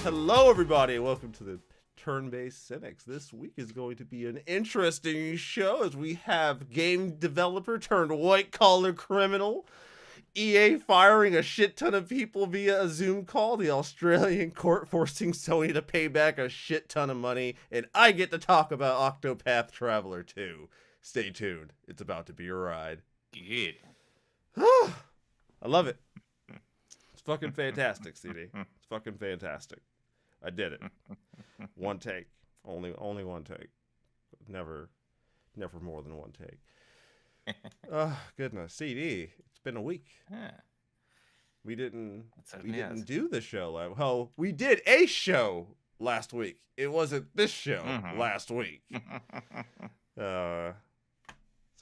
Hello, everybody, and welcome to the Turn-Based Cynics. This week is going to be an interesting show as we have game developer turned white-collar criminal, EA firing a shit ton of people via a Zoom call, the Australian court forcing Sony to pay back a shit ton of money, and I get to talk about Octopath Traveler 2. Stay tuned. It's about to be a ride. Good. I love it. It's fucking fantastic, CD. It's fucking fantastic. I did it. One take. Only one take. Never more than one take. Goodness. CD. It's been a week. Yeah. We didn't Yes. do the show. Well, we did a show last week. It wasn't this show last week. So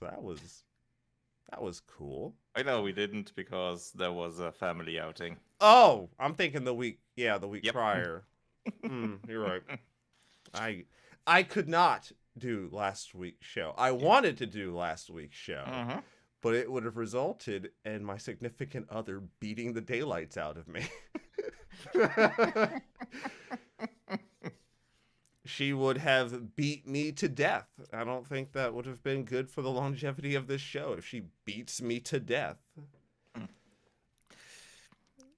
that was cool. I know we didn't because there was a family outing. Oh, I'm thinking the week Yep. prior. You're right. I could not do last week's show. I wanted to do last week's show, but it would have resulted in my significant other beating the daylights out of me. She would have beat me to death. I don't think that would have been good for the longevity of this show if she beats me to death.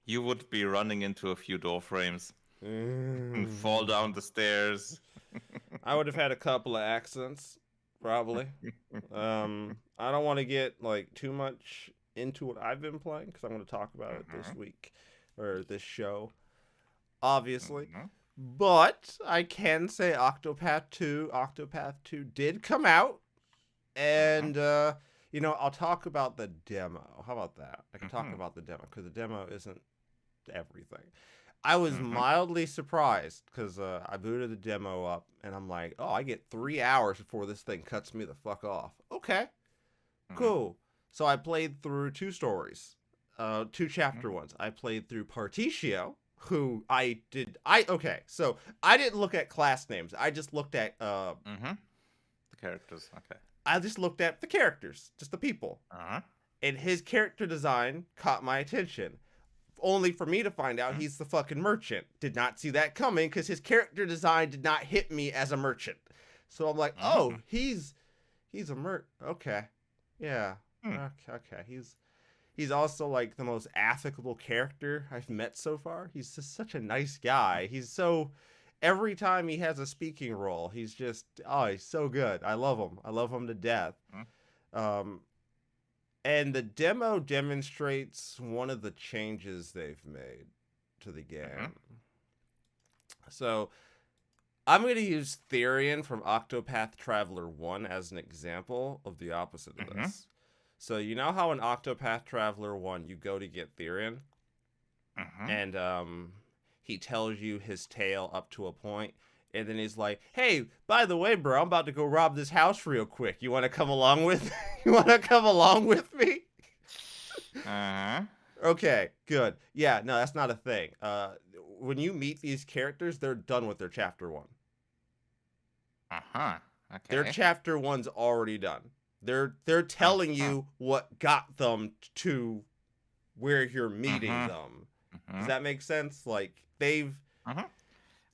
You would be running into a few door frames and fall down the stairs. I would have had a couple of accidents, probably. I don't want to get like too much into what I've been playing because I'm going to talk about it this week or this show, obviously. But I can say Octopath 2 did come out, and I'll talk about the demo. How about that? I can talk about the demo because the demo isn't everything. I was mildly surprised because I booted the demo up and I'm like, oh, I get 3 hours before this thing cuts me the fuck off. Okay, cool. So I played through 2 stories, 2 chapter ones. I played through Particio, who so I didn't look at class names. I just looked at The characters. Okay. I just looked at the characters, just the people. And his character design caught my attention. Only for me to find out he's the fucking merchant. Did not see that coming because his character design did not hit me as a merchant. So I'm like, oh, he's a okay. Yeah. Okay. He's also like the most affable character I've met so far. He's just such a nice guy. Every time he has a speaking role, he's so good. I love him. I love him to death. And the demo demonstrates one of the changes they've made to the game. So I'm going to use Therion from Octopath Traveler 1 as an example of the opposite of this. So you know how in Octopath Traveler 1 you go to get Therion? And he tells you his tale up to a point, and then he's like, hey, by the way, bro, I'm about to go rob this house real quick. You want to come along with me? Okay, good. Yeah, no, that's not a thing. When you meet these characters, they're done with their chapter 1. Okay. Their chapter 1's already done. They're telling you what got them to where you're meeting them. Does that make sense? Like they've.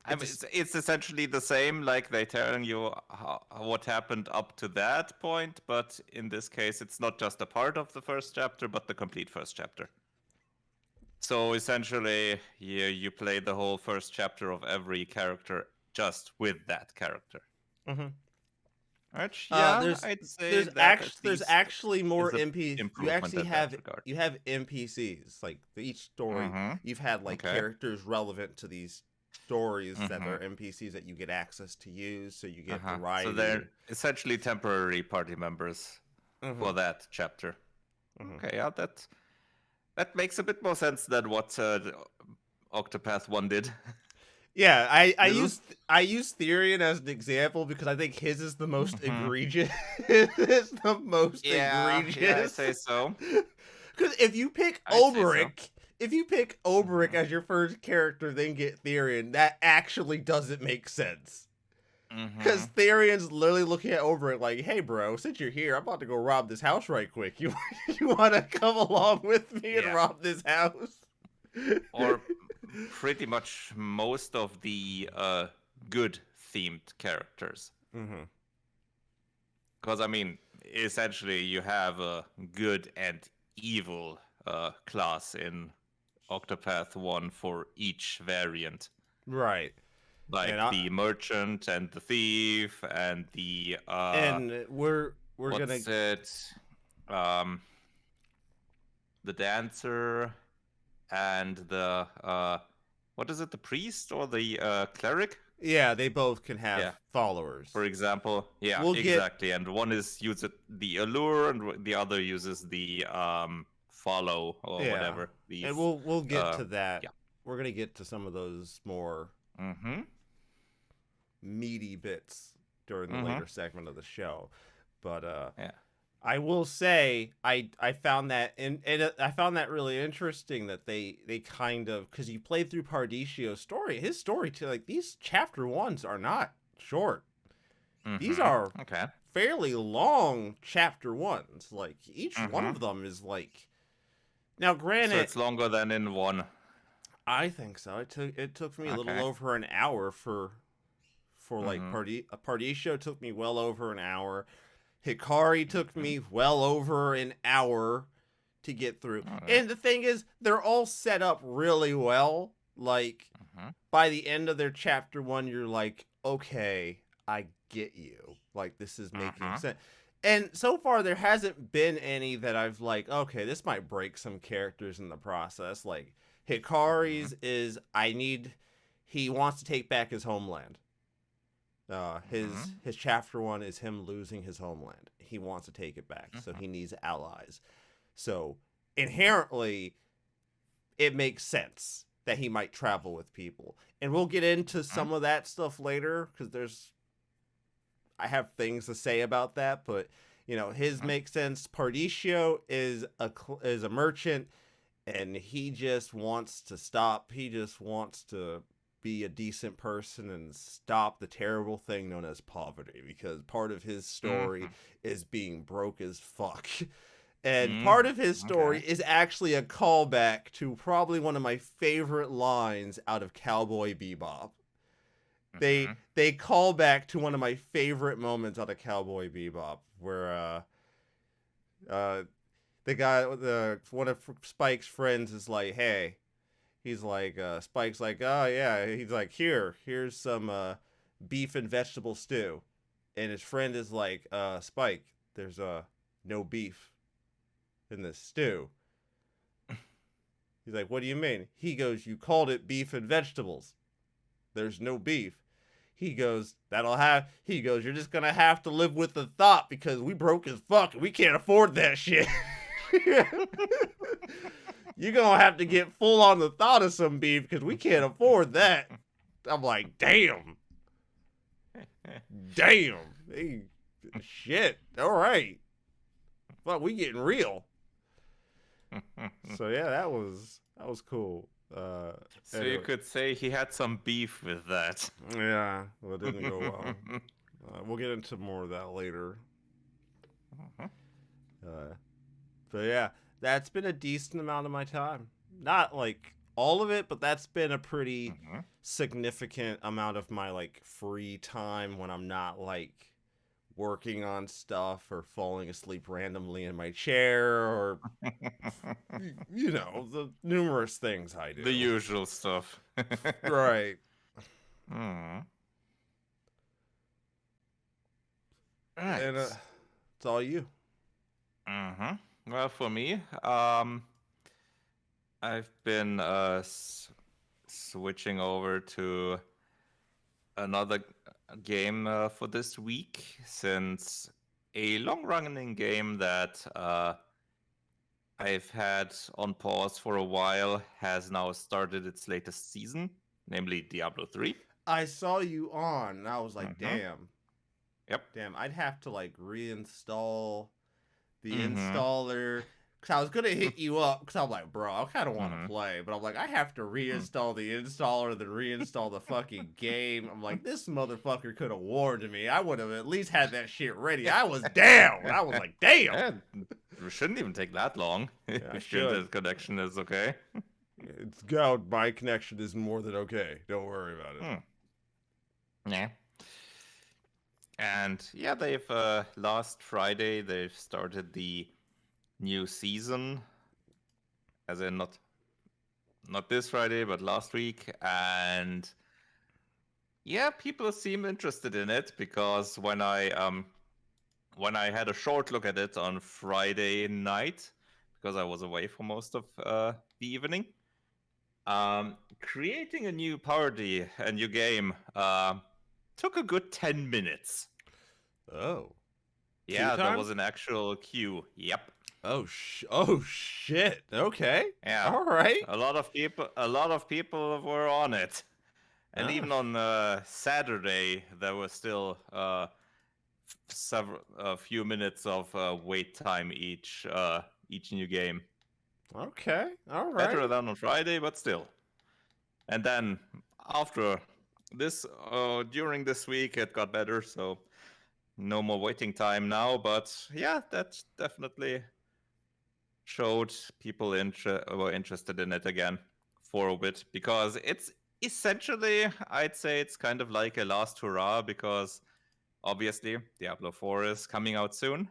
It's essentially the same. Like they telling you what happened up to that point, but in this case, it's not just a part of the first chapter, but the complete first chapter. So essentially, you play the whole first chapter of every character just with that character. Which, I'd say there's actually more NPCs. You have NPCs like each story. You've had like characters relevant to these stories that are NPCs that you get access to use, so you get variety. So they're essentially temporary party members for that chapter. Okay, yeah, that makes a bit more sense than what Octopath 1 did. Yeah, I use Therion as an example because I think his is the most egregious. It's the most egregious. Yeah, I say so. Because if you pick Oberic, as your first character, then get Therion, that actually doesn't make sense. Because Therion's literally looking at Oberic like, "Hey, bro, since you're here, I'm about to go rob this house right quick. You want to come along with me and rob this house?" Or pretty much most of the good themed characters. Mm-hmm. Because, I mean, essentially you have a good and evil class in Octopath 1 for each variant. Right. Like the merchant and the thief and the and we're what's gonna it? The dancer and the what is it? The priest or the cleric? Yeah, they both can have followers. For example, exactly. And one uses the allure, and the other uses the follow or whatever. And we'll get to that. Yeah. We're gonna get to some of those more meaty bits during the later segment of the show, but I will say I found that and I found that really interesting that they kind of, because you played through Pardicio's story, his story to like these chapter 1s are not short. These are fairly long chapter 1s. Like each one of them is like, now granted, so it's longer than in 1. I think so. It took me a little over an hour for like Pardicio took me well over an hour. Hikari took me well over an hour to get through. And the thing is, they're all set up really well. Like, by the end of their chapter 1, you're like, okay, I get you. Like, this is making sense. And so far, there hasn't been any that I've like, okay, this might break some characters in the process. Like, Hikari's is, he wants to take back his homeland. His chapter 1 is him losing his homeland. He wants to take it back, so he needs allies. So inherently, it makes sense that he might travel with people, and we'll get into some of that stuff later because I have things to say about that. But you know, his makes sense. Pardicio is a merchant, and he just wants to stop. He just wants to be a decent person and stop the terrible thing known as poverty, because part of his story is being broke as fuck. And part of his story is actually a callback to probably one of my favorite lines out of Cowboy Bebop. They call back to one of my favorite moments out of Cowboy Bebop, where the guy, one of Spike's friends is like, hey, he's like, Spike's like, oh yeah, he's like, here's some beef and vegetable stew, and his friend is like, Spike, there's no beef in this stew. He's like, what do you mean? He goes, you called it beef and vegetables. There's no beef. He goes, you're just gonna have to live with the thought because we broke as fuck and we can't afford that shit. You're gonna have to get full on the thought of some beef because we can't afford that. I'm like, damn. Hey, shit. All right. Fuck, we getting real. So yeah, that was cool. So anyway. You could say he had some beef with that. Yeah, well, it didn't go well. We'll get into more of that later. But yeah, that's been a decent amount of my time. Not like all of it, but that's been a pretty significant amount of my like free time when I'm not like working on stuff or falling asleep randomly in my chair or you know, the numerous things I do. The usual stuff. Right. Right. And it's all you. Well, for me, I've been switching over to another game for this week, since a long-running game that I've had on pause for a while has now started its latest season, namely Diablo 3. I saw you on, and I was like, damn. Yep. Damn, I'd have to like reinstall the installer. Because I was going to hit you up, because I'm like, bro, I kind of want to play. But I'm like, I have to reinstall the installer, then reinstall the fucking game. I'm like, this motherfucker could have warned me. I would have at least had that shit ready. I was down. I was like, damn. It shouldn't even take that long. Yeah, if the connection is okay. It's gout. My connection is more than okay. Don't worry about it. Yeah. And yeah, they've last Friday they've started the new season, as in not this Friday, but last week, and yeah, people seem interested in it because when I had a short look at it on Friday night, because I was away for most of the evening, creating a new party, a new game, took a good 10 minutes. Oh. Yeah, there was an actual queue. Yep. Oh shit. Okay. Yeah. All right. A lot of people were on it. And even on Saturday, there was still a few minutes of wait time each new game. Okay, all right. Better than on Friday, but still. And then after this, during this week, it got better. So no more waiting time now. But yeah, that definitely showed people were interested in it again for a bit, because it's essentially, I'd say it's kind of like a last hurrah, because obviously Diablo 4 is coming out soon,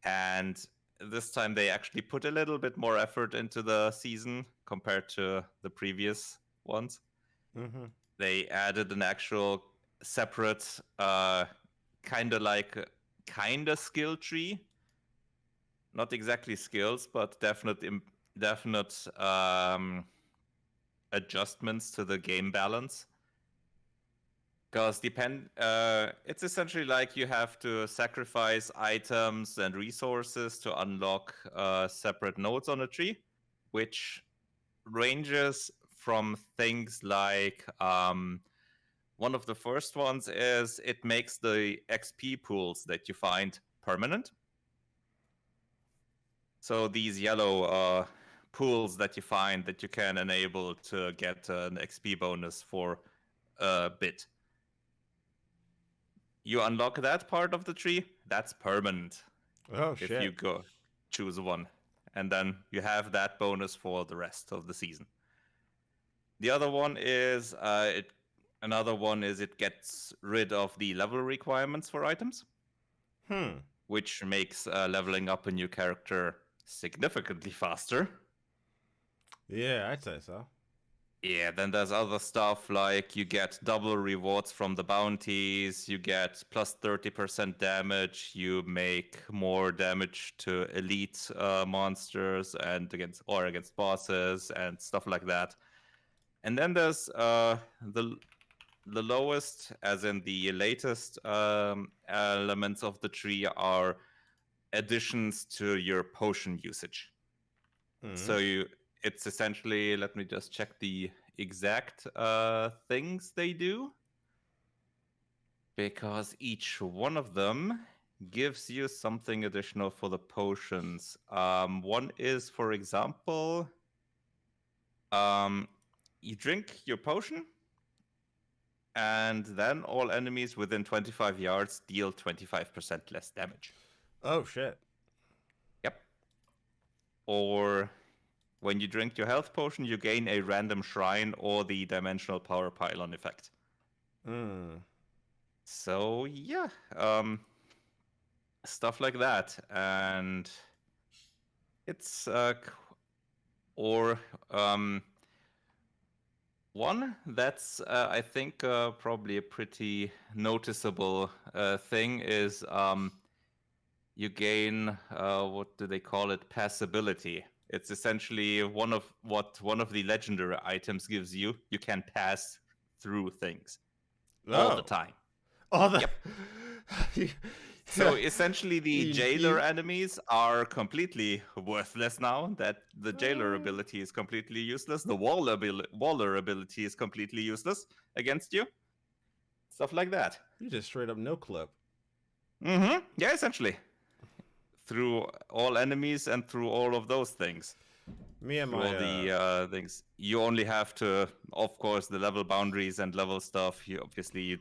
and this time they actually put a little bit more effort into the season compared to the previous ones. Mm-hmm. They added an actual separate kind of skill tree. Not exactly skills, but definite adjustments to the game balance. Because it's essentially like you have to sacrifice items and resources to unlock separate nodes on a tree, which ranges from things like one of the first ones is it makes the XP pools that you find permanent. So these yellow pools that you find that you can enable to get an XP bonus for a bit. You unlock that part of the tree, that's permanent. Oh, shit. If you go choose one. And then you have that bonus for the rest of the season. The other one is it gets rid of the level requirements for items. Which makes leveling up a new character significantly faster. Yeah, I'd say so. Yeah, then there's other stuff like you get double rewards from the bounties, you get plus 30% damage, you make more damage to elite monsters and against bosses and stuff like that. And then there's the lowest, as in the latest elements of the tree are additions to your potion usage. So it's essentially, let me just check the exact things they do, because each one of them gives you something additional for the potions. One is, for example, you drink your potion, and then all enemies within 25 yards deal 25% less damage. Oh, shit. Yep. Or when you drink your health potion, you gain a random shrine or the dimensional power pylon effect. So, yeah. Stuff like that. And it's... one that's, I think, probably a pretty noticeable thing is you gain, what do they call it, passability. It's essentially one of the legendary items gives you. You can pass through things all the time. Yep. So essentially the jailer enemies are completely worthless now that the jailer ability is completely useless. The waller ability is completely useless against you. Stuff like that. You just straight up no clip. Yeah, essentially. Through all enemies and through all of those things. Me and all the things. You only have to, of course, the level boundaries and level stuff. You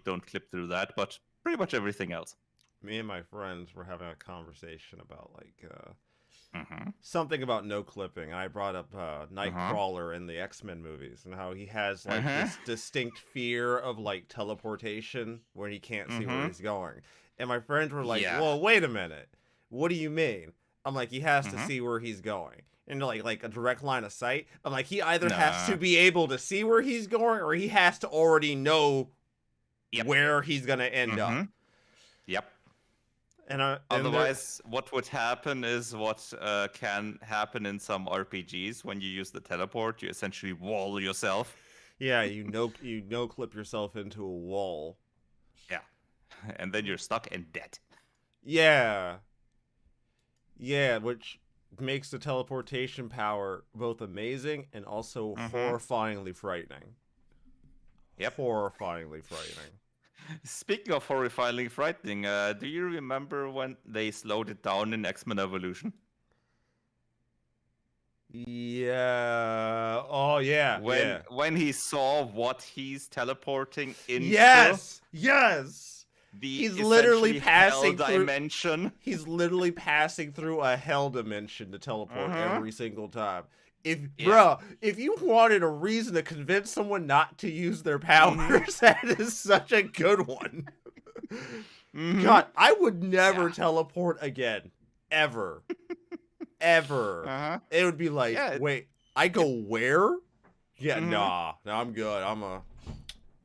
don't clip through that, but pretty much everything else. Me and my friends were having a conversation about something about no clipping. I brought up Nightcrawler in the X-Men movies and how he has like this distinct fear of like teleportation where he can't see where he's going. And my friends were like, Yeah. "Well, wait a minute. What do you mean?" I'm like, "He has to see where he's going." And like a direct line of sight. I'm like, he either has to be able to see where he's going or he has to already know where he's going to end up. Yep. And otherwise, what would happen is what can happen in some RPGs when you use the teleport. You essentially wall yourself. Yeah, you no clip yourself into a wall. Yeah, and then you're stuck and dead. Yeah, which makes the teleportation power both amazing and also horrifyingly frightening. Yep, horrifyingly frightening. Speaking of horrifyingly frightening, do you remember when they slowed it down in X-Men Evolution? Yeah. Oh, yeah. When he saw what he's teleporting into. Yes. He's literally passing through dimension. He's literally passing through a hell dimension to teleport every single time. If you wanted a reason to convince someone not to use their powers, that is such a good one. God, I would never teleport again. Ever. It would be like, wait, I go where? Yeah, nah, I'm good.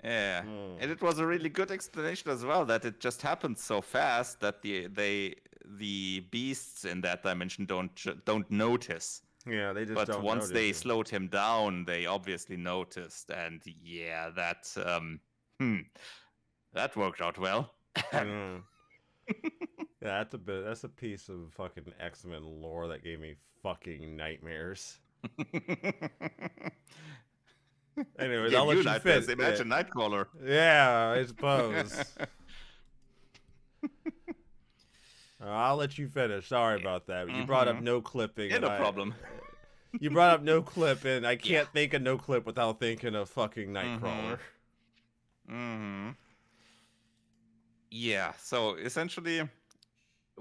Yeah, and it was a really good explanation as well, that it just happened so fast that the beasts in that dimension don't notice. Yeah, they just but don't once notice they slowed him down, they obviously noticed, and yeah, that worked out well. Yeah, that's a piece of fucking X-Men lore that gave me fucking nightmares. Anyways, I'll let you finish. Imagine Nightcrawler. Yeah, I suppose. I'll let you finish. Sorry about that. You brought up no clipping. No problem. You brought up no clip, and I can't think of no clip without thinking of fucking Nightcrawler. Yeah, so essentially,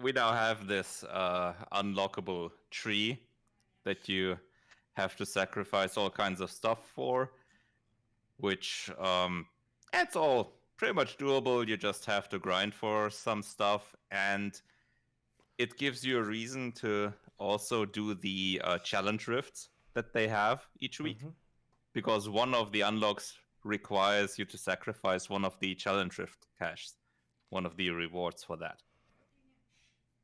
we now have this unlockable tree that you have to sacrifice all kinds of stuff for, which it's all pretty much doable. You just have to grind for some stuff, and it gives you a reason to also do the challenge rifts that they have each week, because one of the unlocks requires you to sacrifice one of the challenge rift caches, one of the rewards for that.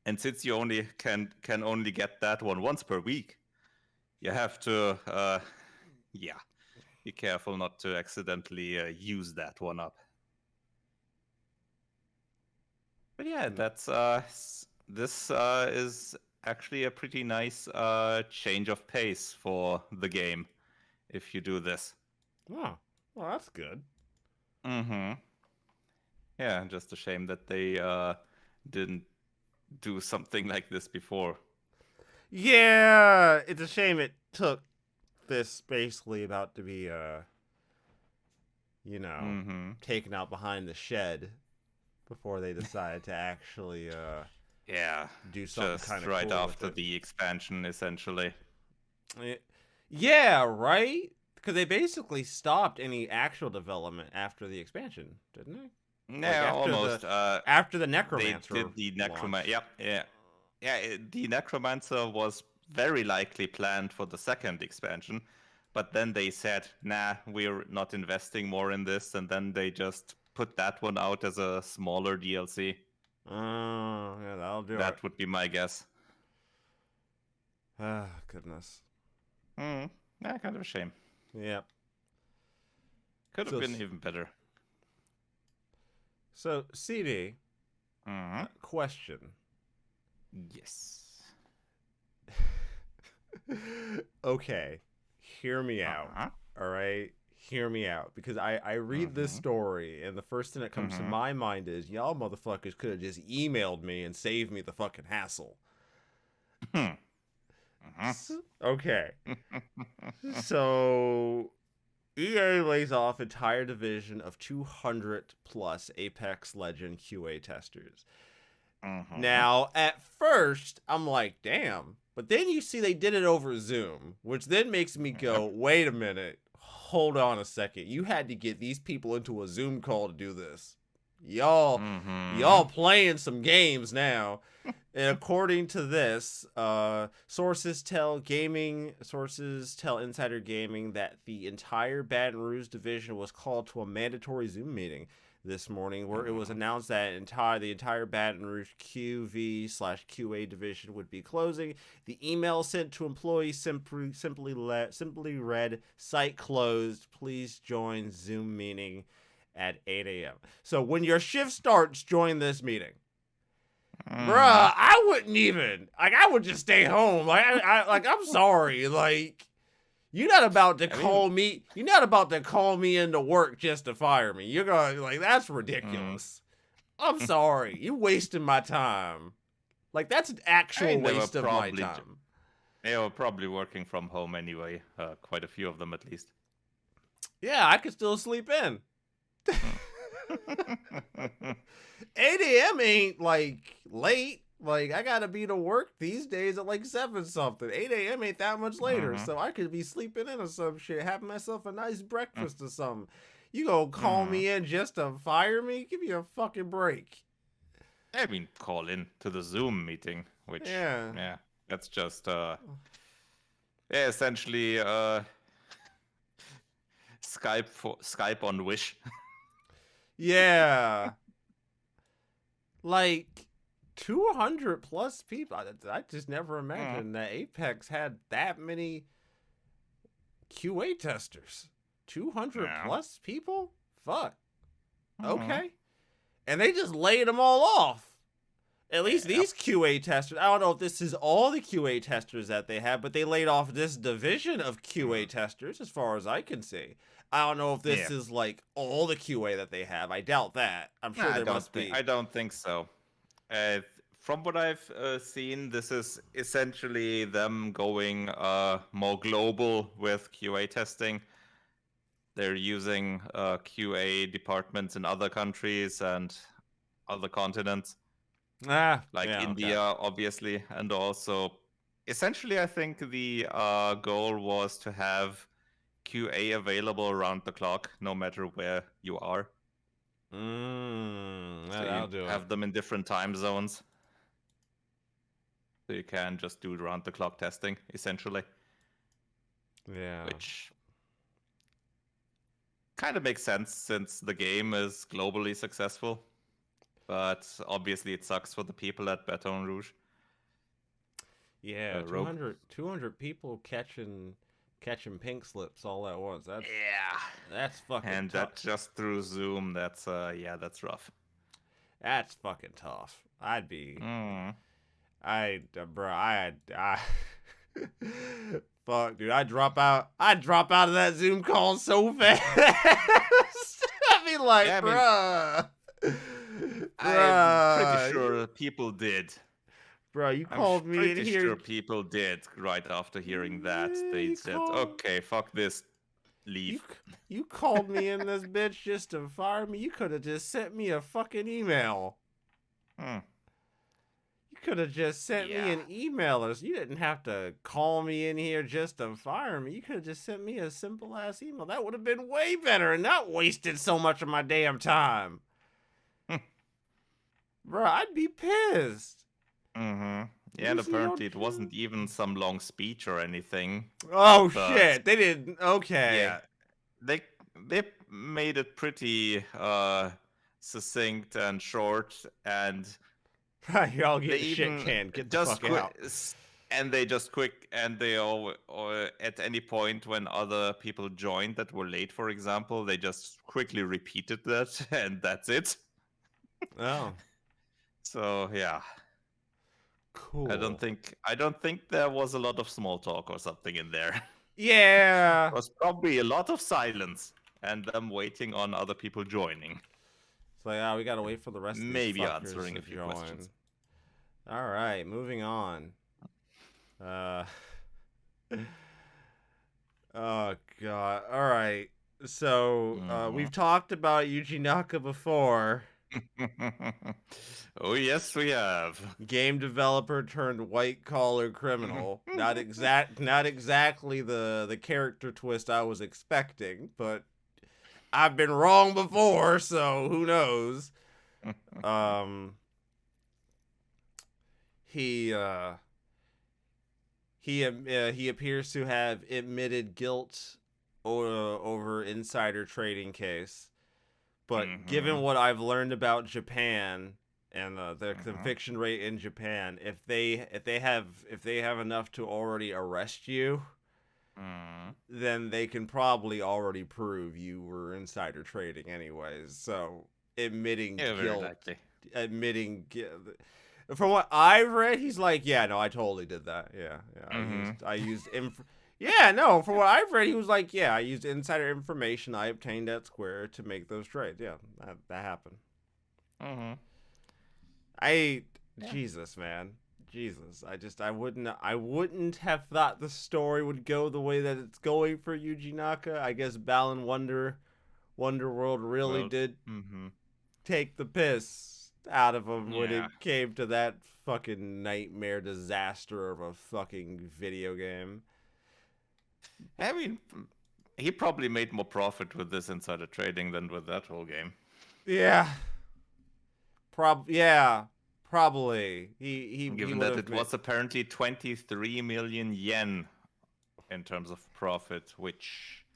And since you only can only get that one once per week, you have to be careful not to accidentally use that one up. But yeah, that's this is actually a pretty nice change of pace for the game if you do this. Oh, well, that's good. Yeah, just a shame that they didn't do something like this before. Yeah, it's a shame it took this basically about to be taken out behind the shed before they decided to actually do something kind of right cool after the expansion, essentially. Yeah, right? Because they basically stopped any actual development after the expansion, didn't they? Yeah, almost. After the Necromancer. They did the Necromancer. Yeah. The Necromancer was very likely planned for the second expansion, but then they said, nah, we're not investing more in this, and then they just put that one out as a smaller DLC. Oh, yeah, that'll do it. That would be my guess. Ah, goodness. Yeah, kind of a shame. Yep. Could have been even better. So, CD, question. Yes. Okay, hear me out. All right? Hear me out. Because I read this story, and the first thing that comes to my mind is, y'all motherfuckers could have just emailed me and saved me the fucking hassle. Okay. So, EA lays off entire division of 200 plus Apex Legend QA testers. Now, at first, I'm like, damn. But then you see they did it over Zoom, which then makes me go, wait a minute. Hold on a second. You had to get these people into a Zoom call to do this. Y'all playing some games now. And according to this, sources tell Insider Gaming that the entire Baton Rouge division was called to a mandatory Zoom meeting this morning, where it was announced that the entire Baton Rouge QV/QA division would be closing. The email sent to employees simply read, "Site closed. Please join Zoom meeting at 8 a.m." So when your shift starts, join this meeting. Bruh, I wouldn't even. I would just stay home. I'm sorry. You're not about to call me. You're not about to call me into work just to fire me. You're gonna that's ridiculous. I'm sorry. You're wasting my time. That's an actual waste of my time. They were probably working from home anyway. Quite a few of them, at least. Yeah, I could still sleep in. 8 a.m. ain't late. I gotta be to work these days at 7 something. 8 a.m. ain't that much later, so I could be sleeping in or some shit, having myself a nice breakfast or something. You gonna call me in just to fire me? Give me a fucking break. I mean, call in to the Zoom meeting, which that's just essentially Skype on Wish. Yeah. 200 plus people. I just never imagined that Apex had that many QA testers. 200 plus people? Fuck. Okay. And they just laid them all off. At least these QA testers. I don't know if this is all the QA testers that they have, but they laid off this division of QA testers as far as I can see. I don't know if this is all the QA that they have. I doubt that. I'm sure there must be. I don't think so. From what I've seen, this is essentially them going more global with QA testing. They're using QA departments in other countries and other continents. India, obviously. And also, essentially, I think the goal was to have QA available around the clock, no matter where you are. That'll do it. Have them in different time zones. So you can just do around the clock testing, essentially. Yeah. Which kind of makes sense since the game is globally successful. But obviously it sucks for the people at Baton Rouge. Yeah, 200 people catching pink slips all at once. That's fucking and tough. That just through Zoom, that's rough. That's fucking tough. I'd be fuck, dude, I'd drop out of that Zoom call so fast. I'd be like, bruh. I'm pretty sure people did. Bro, you called me in here. I'm pretty sure people did right after hearing that. They said, okay, fuck this, leave. You called me in this bitch just to fire me? You could have just sent me a fucking email. You could have just sent me an email. You didn't have to call me in here just to fire me. You could have just sent me a simple-ass email. That would have been way better and not wasted so much of my damn time. Bro, I'd be pissed. Yeah, and apparently it wasn't even some long speech or anything. Oh, shit. They didn't. Okay. Yeah. They made it pretty succinct and short, and y'all get the shit canned. Get the fuck out. And they just they all at any point when other people joined that were late, for example, they just quickly repeated that, and that's it. Oh. So yeah. Cool. I don't think there was a lot of small talk or something in there. Yeah. It was probably a lot of silence and them waiting on other people joining. So we gotta wait for the rest of these maybe fuckers answering to a few join. questions. All right, moving on. Oh god. All right. So we've talked about Yuji Naka before. Oh yes, we have. Game developer turned white collar criminal. Not exactly the character twist I was expecting, but I've been wrong before, so who knows? Um, he he appears to have admitted guilt over insider trading case, but given what I've learned about Japan and the conviction rate in Japan, if they have enough to already arrest you, then they can probably already prove you were insider trading anyways. So admitting guilt, from what I've read, he's like, yeah, no, I totally did that. Yeah, I used yeah, no, from what I've read, he was like, yeah, I used insider information I obtained at Square to make those trades. Yeah, that happened. Jesus, man. Jesus. I wouldn't have thought the story would go the way that it's going for Yuji Naka. I guess Balan Wonderworld really did take the piss out of him when it came to that fucking nightmare disaster of a fucking video game. I mean, he probably made more profit with this insider trading than with that whole game. Yeah. Probably. Given that it was apparently 23 million yen in terms of profit, which,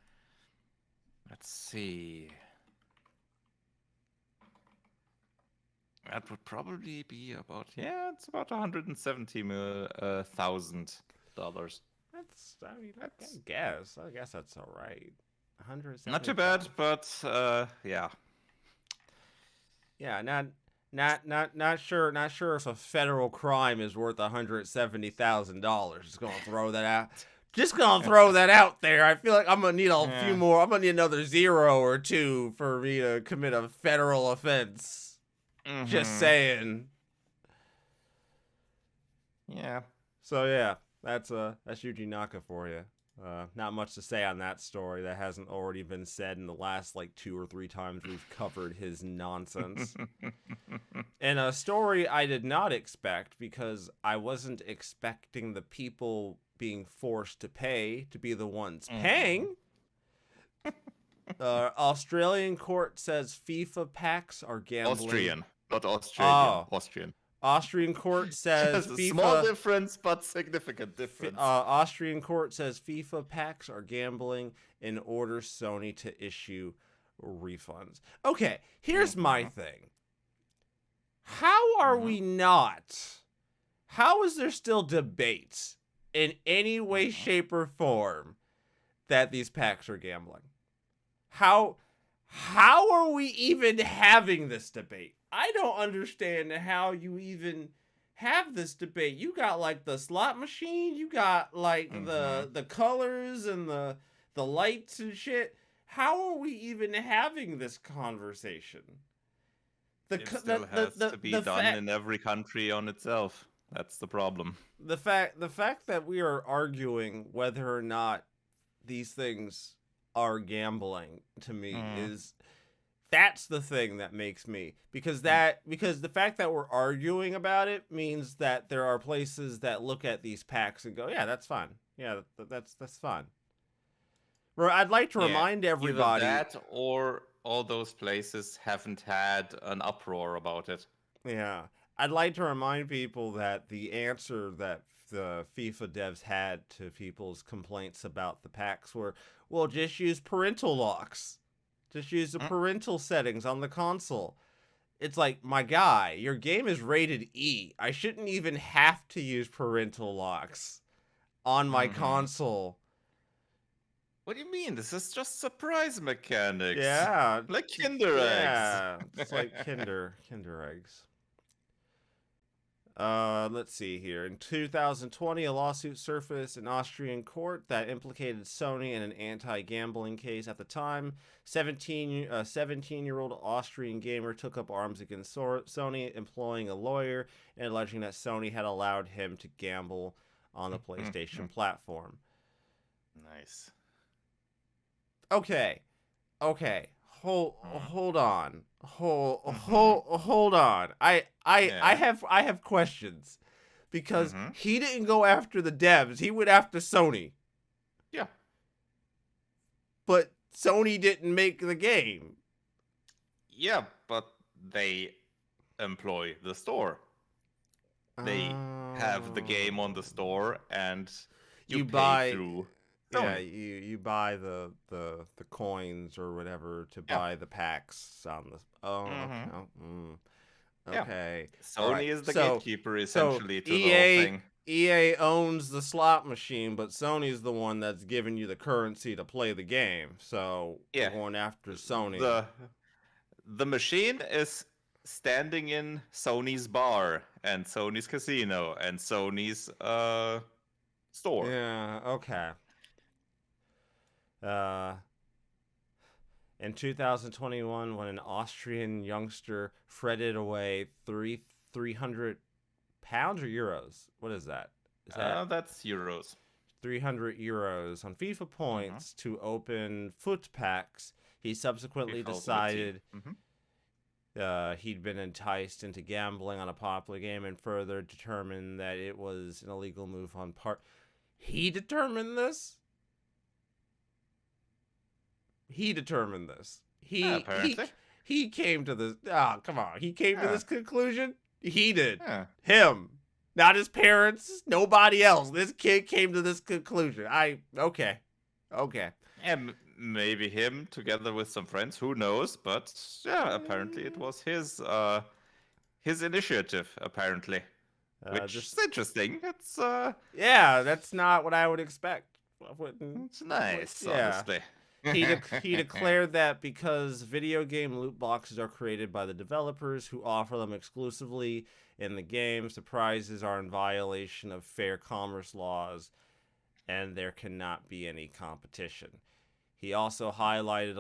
let's see, that would probably be about, it's about $170,000. I guess that's all right. 170. Not too bad, but yeah. Yeah, not sure if a federal crime is worth $170,000. Just gonna throw that out. Just gonna throw that out there. I feel like I'm gonna need a few more. I'm gonna need another 0 or 2 for me to commit a federal offense. Just saying. Yeah. So yeah, that's Yuji Naka for you. Not much to say on that story that hasn't already been said in the last like 2 or 3 times we've covered his nonsense. And a story I did not expect because I wasn't expecting the people being forced to pay to be the ones paying. Australian court says FIFA packs are gambling. Austrian, not Australian. Austrian. Austrian court says FIFA... Small difference, but significant difference. Austrian court says FIFA packs are gambling and orders Sony to issue refunds. Okay, here's my thing. How are we not? How is there still debate in any way, shape, or form that these packs are gambling? How are we even having this debate? I don't understand how you even have this debate. You got like the slot machine, you got like the colors and the lights and shit. How are we even having this conversation? It still has to be done in every country on itself. That's the problem. The fact that we are arguing whether or not these things are gambling to me is... That's the thing that makes me, because the fact that we're arguing about it means that there are places that look at these packs and go, yeah, that's fine. Yeah, that's fine. Well, I'd like to remind everybody either that or all those places haven't had an uproar about it. Yeah, I'd like to remind people that the answer that the FIFA devs had to people's complaints about the packs were, well, just use parental locks. Just use the parental settings on the console. It's like, my guy, your game is rated E. I shouldn't even have to use parental locks on my console. What do you mean? This is just surprise mechanics. Yeah. Like Kinder eggs. Yeah, it's like Kinder eggs. Let's see here. In 2020, a lawsuit surfaced in Austrian court that implicated Sony in an anti-gambling case. At the time, 17-year-old Austrian gamer took up arms against Sony, employing a lawyer and alleging that Sony had allowed him to gamble on the PlayStation platform. Nice. Okay. hold on. Mm-hmm. Hold on. I Yeah. have questions because Mm-hmm. he didn't go after the devs. He went after Sony. Yeah. But Sony didn't make the game. Yeah, but they employ the store. They have the game on the Oh. store and you You pay buy through yeah, Sony. you buy the coins or whatever to Yeah. buy the packs on the Mm-hmm. okay. Yeah. Okay. All right. Sony is the So gatekeeper so essentially to the whole EA thing. EA owns the slot machine, but Sony's the one that's giving you the currency to play the game. So we're Yeah. going after Sony. The the machine is standing in Sony's bar and Sony's casino and Sony's store. Yeah, okay. Uh in 2021 when an Austrian youngster fretted away 300 pounds or euros. What is that? Is that That's euros. 300 euros on FIFA Mm-hmm. points to open foot packs? He subsequently FIFA Ultimate Team. decided he'd been enticed into gambling on a popular game and further determined that it was an illegal move on part. He determined this? He determined this. Apparently. He came to this. Oh, come on. He came to Yeah. this conclusion. He did. Yeah. Him, not his parents, nobody else. This kid came to this conclusion. Okay. And maybe him together with some friends, who knows? But yeah, apparently it was his initiative, apparently. Which Just is interesting. yeah, that's not what I would expect. I wouldn't. It's nice, Yeah. honestly. He declared that because video game loot boxes are created by the developers who offer them exclusively in the game, surprises are in violation of fair commerce laws, and there cannot be any competition. He also highlighted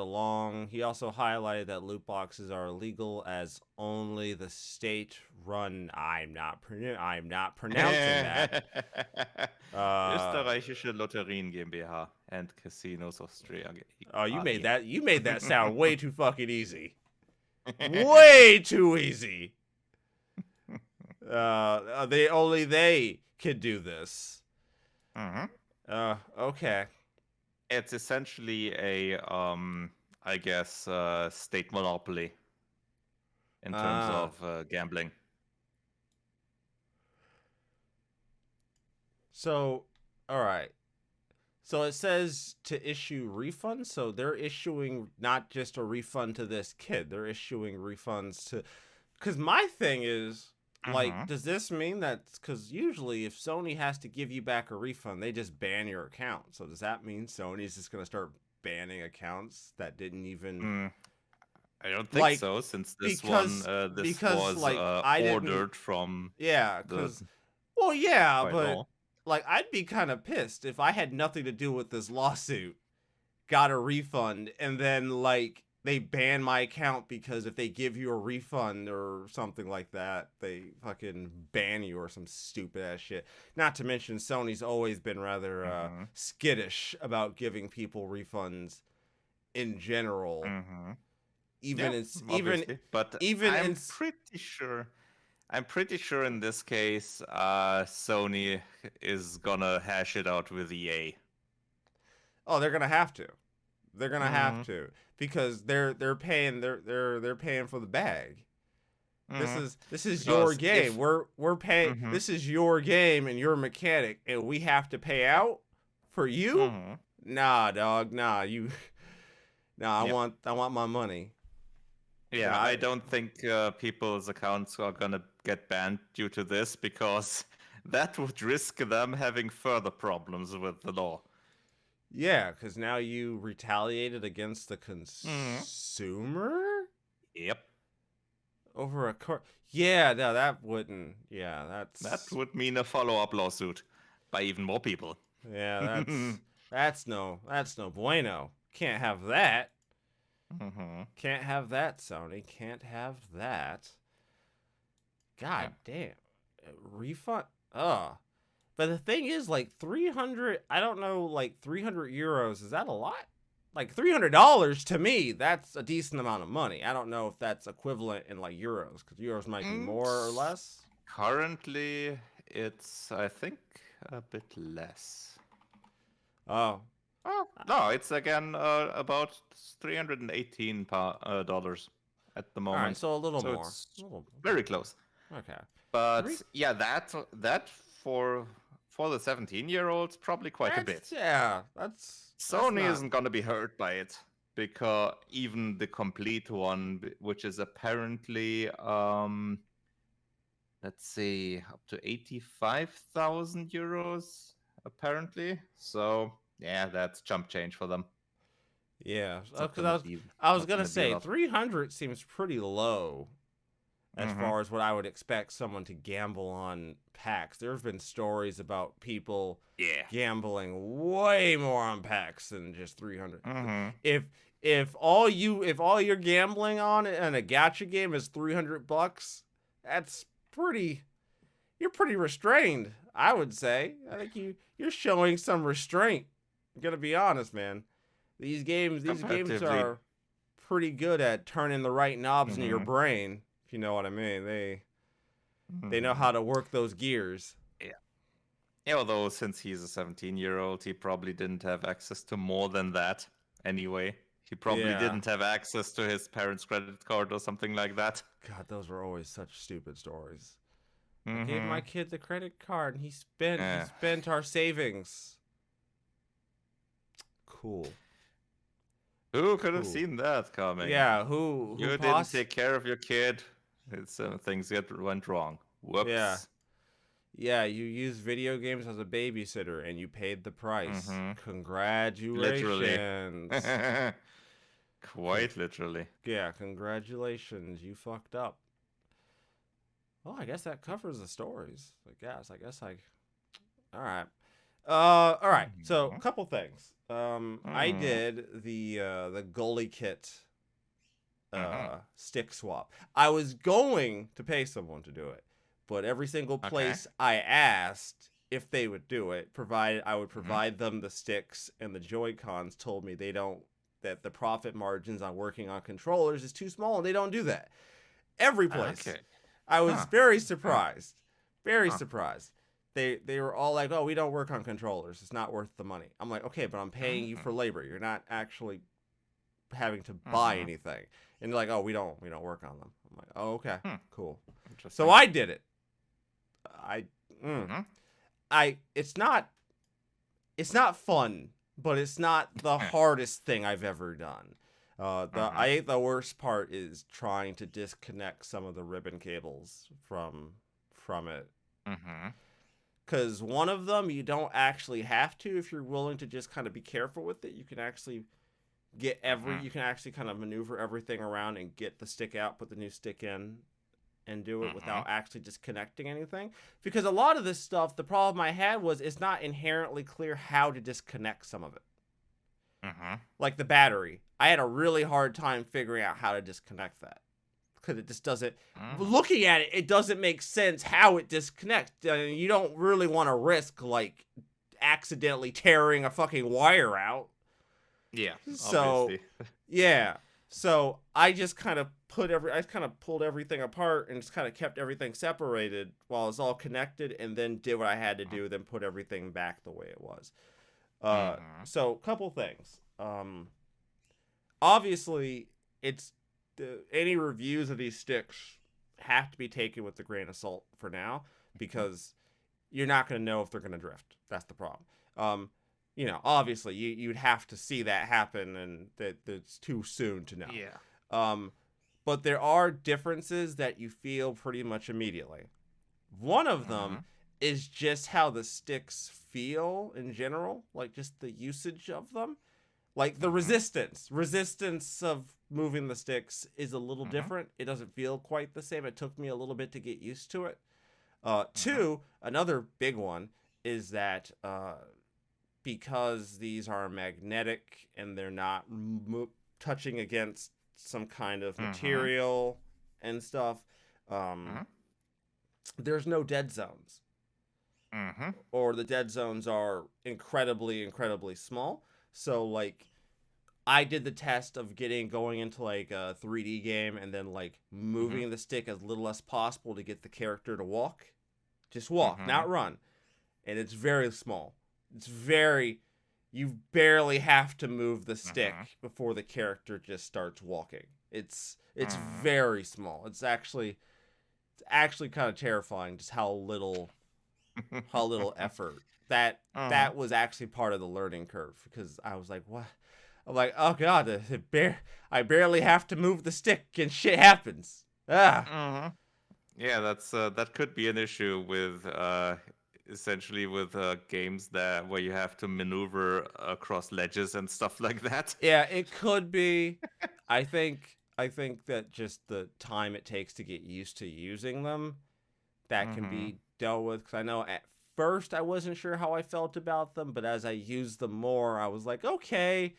that loot boxes are illegal as only the state-run. I'm not pronouncing that. Österreichische Lotterien GmbH and Casinos Austria. Oh, you made AG. that sound way too fucking easy. Way too easy. They could do this. Okay. It's essentially a I guess state monopoly in terms of gambling. So, all right. So it says to issue refunds. So they're issuing not just a refund to this kid. They're issuing refunds to. Because my thing is, like, does this mean that? Because usually, if Sony has to give you back a refund, they just ban your account. So does that mean Sony's just gonna start banning accounts that didn't even? I don't think so, since this was ordered from yeah, the because well, yeah, by but law. like I'd be kind of pissed if I had nothing to do with this lawsuit, got a refund, and then like they ban my account because if they give you a refund or something like that, they fucking ban you or some stupid ass shit. Not to mention Sony's always been rather skittish about giving people refunds in general. I'm pretty sure in this case, Sony is gonna hash it out with EA. Oh, they're gonna have to. They're gonna have to because they're paying they're paying for the bag. This is your game. We're paying. This is your game and you're a mechanic, and we have to pay out for you. Nah, dog. Nah, you. Nah, I want my money. Yeah, I don't think people's accounts are gonna get banned due to this because that would risk them having further problems with the law. Yeah, because now you retaliated against the consumer? Yep. Over a court. Yeah, no, that wouldn't. Yeah, that would mean a follow-up lawsuit by even more people. Yeah, that's no bueno. Can't have that. Can't have that, Sony. Can't have that. God damn. Refund. Ugh. But the thing is, like 300. I don't know, like 300 euros. Is that a lot? like $300 to me, that's a decent amount of money. I don't know if that's equivalent in like euros, because euros might be more or less. Currently, it's I think a bit less. Oh. Oh no, it's again about $318 at the moment. All right, so a little So more. it's Little, very close. okay. But yeah, that for the 17-year-olds probably quite a bit. Yeah, that's Sony not... isn't going to be hurt by it, because even the complete one, which is apparently let's see, up to 85,000 euros apparently. So yeah, that's chump change for them. Yeah, It's not because gonna I was not gonna gonna be a say lot. 300 seems pretty low as Mhm. far as what I would expect someone to gamble on packs. There have been stories about people Yeah. gambling way more on packs than just 300. Mhm. If all you're gambling on in a gacha game is $300, that's you're pretty restrained, I would say. I think you're showing some restraint. I'm gonna be honest, man. These games Comparatively. are pretty good at turning the right knobs in your Mhm. brain, if you know what I mean. They know how Mhm. to work those gears. Yeah. Yeah, although since he's a 17-year-old, he probably didn't have access to more than that anyway. He probably Yeah. didn't have access to his parents' credit card or something like that. God, those were always such stupid stories. I gave my Mhm. kid the credit card and he Yeah. spent our savings. Cool. Who could have Cool. seen that coming? Yeah, who You didn't take care of your kid. Things went wrong. Yeah. Whoops. Yeah, you use video games as a babysitter and you paid the price. Mhm. Literally. Congratulations. Quite literally. Yeah, congratulations. You fucked up. Well, I guess that covers the stories. I guess I All right. All right. So, Mhm. couple things. I Mhm. did the goalie kit Mhm. stick swap. I was going to pay someone to do it, but every single Okay. place I asked if they would do it, provided I would Mhm. provide them the sticks and the Joy-Cons, told me that the profit margins on working on controllers is too small and they don't do that. Every place. Okay. I was Huh. very Huh. surprised. Very Huh. surprised. They were all like, "Oh, we don't work on controllers. It's not worth the money." I'm like, "Okay, but I'm paying you for Mhm. labor. You're not actually having to buy Mhm. anything." And they're like, "Oh, we don't work on them." I'm like, "Oh, okay, Hmm. cool." So Interesting. I did it. I mm, Mhm. I it's not fun, but it's not the Heh. hardest thing I've ever done. Mhm. The worst part is trying to disconnect some of the ribbon cables from it, Mhm. because one of them you don't actually have to if you're willing to just kind of be careful with it. You can actually Mhm. you can actually kind of maneuver everything around and get the stick out, put the new stick in, and do it Mhm. without actually disconnecting anything. Because a lot of this stuff, the problem I had was it's not inherently clear how to disconnect some of it. Mhm. Like the battery, I had a really hard time figuring out how to disconnect that, because it just doesn't. Mhm. Looking at it, it doesn't make sense how it disconnects. You don't really want to risk like accidentally tearing a fucking wire out. Yeah, So, obviously. yeah. So I just kind of I kind of pulled everything apart and just kind of kept everything separated while it's all connected, and then did what I had to do, then put everything back the way it was. Mhm. So couple things. Obviously, it's any reviews of these sticks have to be taken with a grain of salt for now, because you're not going to know if they're going to drift. That's the problem. Obviously, you'd have to see that happen, and that's too soon to know. Yeah. Um, but there are differences that you feel pretty much immediately. One of them Mhm. is just how the sticks feel in general, like just the usage of them. Like the Mhm. resistance of moving the sticks is a little Mhm. different. It doesn't feel quite the same. It took me a little bit to get used to it. Mhm. Two, another big one is that because these are magnetic and they're not touching against some kind of Mhm. material and stuff, um, Mhm. there's no dead zones, Mhm. or the dead zones are incredibly, incredibly small. So, like, I did the test of going into like a 3D game and then like moving the stick as little as possible to get the character to walk. Just walk, not run. And it's very small. You barely have to move the stick before the character just starts walking. It's very small. It's actually kind of terrifying just how little effort that was actually part of the learning curve, because I was like, what? I'm like, oh god, I barely have to move the stick and shit happens. Yeah, that could be an issue with essentially with games where you have to maneuver across ledges and stuff like that. Yeah, it could be. I think that just the time it takes to get used to using them, that can be dealt with. Because I know at first I wasn't sure how I felt about them, but as I used them more, I was like, okay,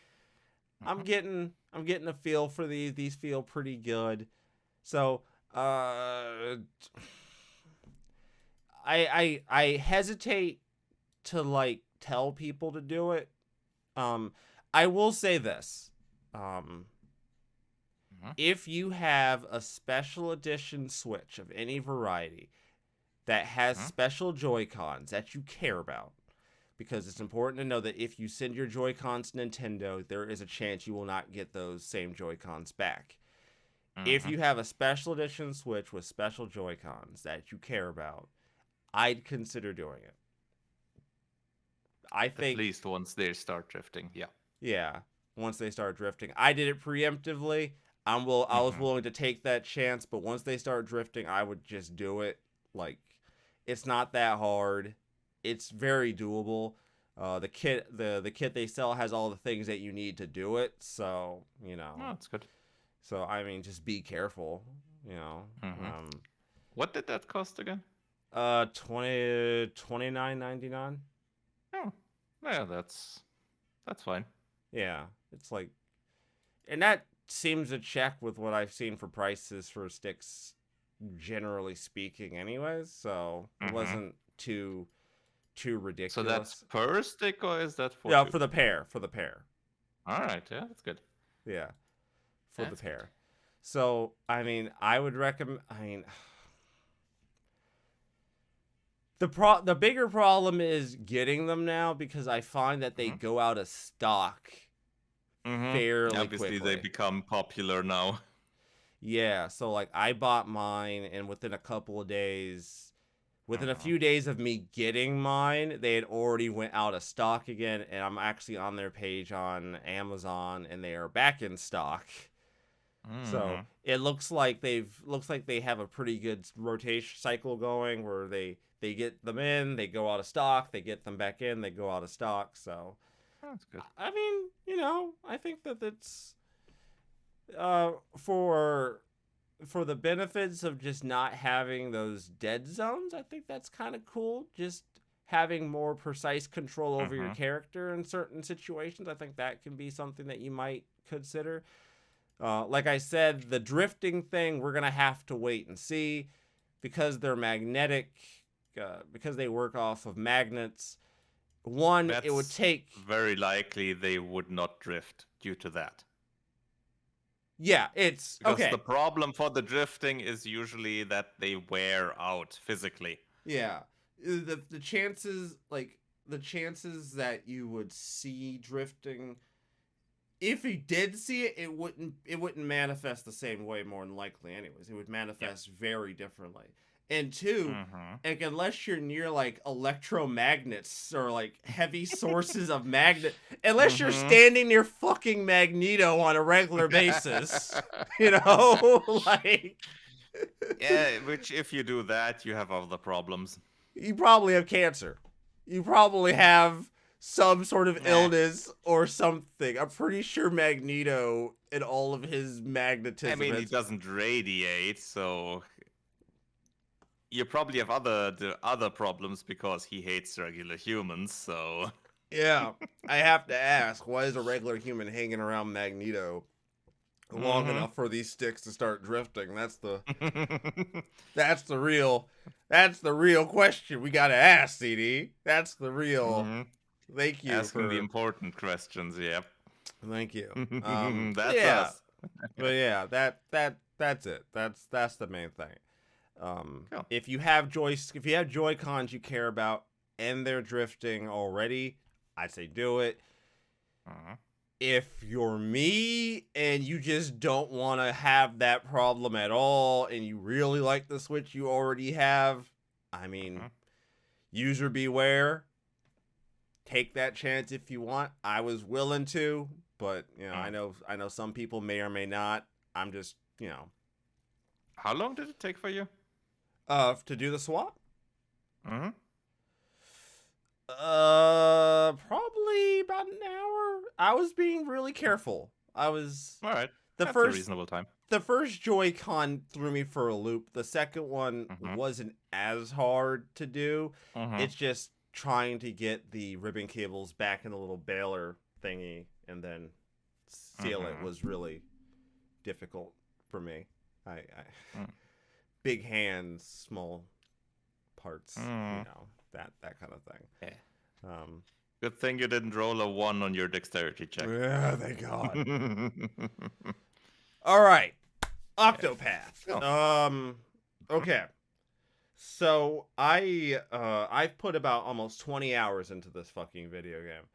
I'm getting a feel for these. These feel pretty good. So, I hesitate to like tell people to do it. I will say this. If you have a special edition Switch of any variety that has special Joy-Cons that you care about, because it's important to know that if you send your Joy-Cons to Nintendo, there is a chance you will not get those same Joy-Cons back. If you have a special edition Switch with special Joy-Cons that you care about, I'd consider doing it. I think at least once they start drifting, yeah, once they start drifting. I did it preemptively. I was willing to take that chance, but once they start drifting, I would just do it. Like, it's not that hard. It's very doable. The kit they sell has all the things that you need to do it. So, you know. Oh, that's good. So, I mean, just be careful, you know. What did that cost again? $29.99. Oh, yeah, that's fine. Yeah, it's like, and that seems to check with what I've seen for prices for sticks, generally speaking, anyways. So it wasn't too ridiculous. So that's per stick, or is that for? Yeah, for the pair. All right, yeah, that's good. Yeah, for the pair. So I mean, I would recommend. I mean, the bigger problem is getting them now, because I find that they go out of stock fairly Obviously, quickly. they become popular now. Yeah, so like I bought mine, and within a couple of days, within a few days of me getting mine, they had already went out of stock again, and I'm actually on their page on Amazon, and they are back in stock. So it looks like they have a pretty good rotation cycle going, where they get them in, they go out of stock, they get them back in, they go out of stock. So that's good. I mean, you know, I think that it's for the benefits of just not having those dead zones. I think that's kind of cool. Just having more precise control over your character in certain situations. I think that can be something that you might consider. Like I said, the drifting thing, we're going to have to wait and see, because they're magnetic, because they work off of magnets. It would take... Very likely they would not drift due to that. Yeah, it's... Because okay. the problem for the drifting is usually that they wear out physically. Yeah. The chances that you would see drifting... If you did see it, it wouldn't manifest the same way, more than likely anyways. It would manifest very differently. And two, like, unless you're near like electromagnets or like heavy sources of magnet, unless you're standing near fucking Magneto on a regular basis, you know, like yeah, which if you do that, you have other problems. You probably have cancer. You probably have some sort of illness or something. I'm pretty sure Magneto and all of his magnetism. I mean, he doesn't radiate, so you probably have other problems because he hates regular humans. So yeah, I have to ask, why is a regular human hanging around Magneto long enough for these sticks to start drifting? That's the real question we gotta ask, CD. That's the real. Thank you asking the important questions. Yeah. Thank you. That's Yeah, us. but yeah, that's it. That's the main thing. Cool. If you have Joy Cons you care about and they're drifting already, I'd say do it. Uh-huh. If you're me and you just don't want to have that problem at all and you really like the Switch you already have, I mean, user beware. Take that chance if you want. I was willing to, but I know some people may or may not. I'm just, How long did it take for you? To do the swap? Mm-hmm. Probably about an hour. I was being really careful. All right. That's a reasonable time. The first Joy-Con threw me for a loop. The second one wasn't as hard to do. It's just trying to get the ribbon cables back in the little baler thingy and then seal it was really difficult for me. I big hands, small parts, that kind of thing. Yeah. Good thing you didn't roll a 1 on your dexterity check. Yeah, thank God. All right, Octopath. Okay. So I've put about almost 20 hours into this fucking video game.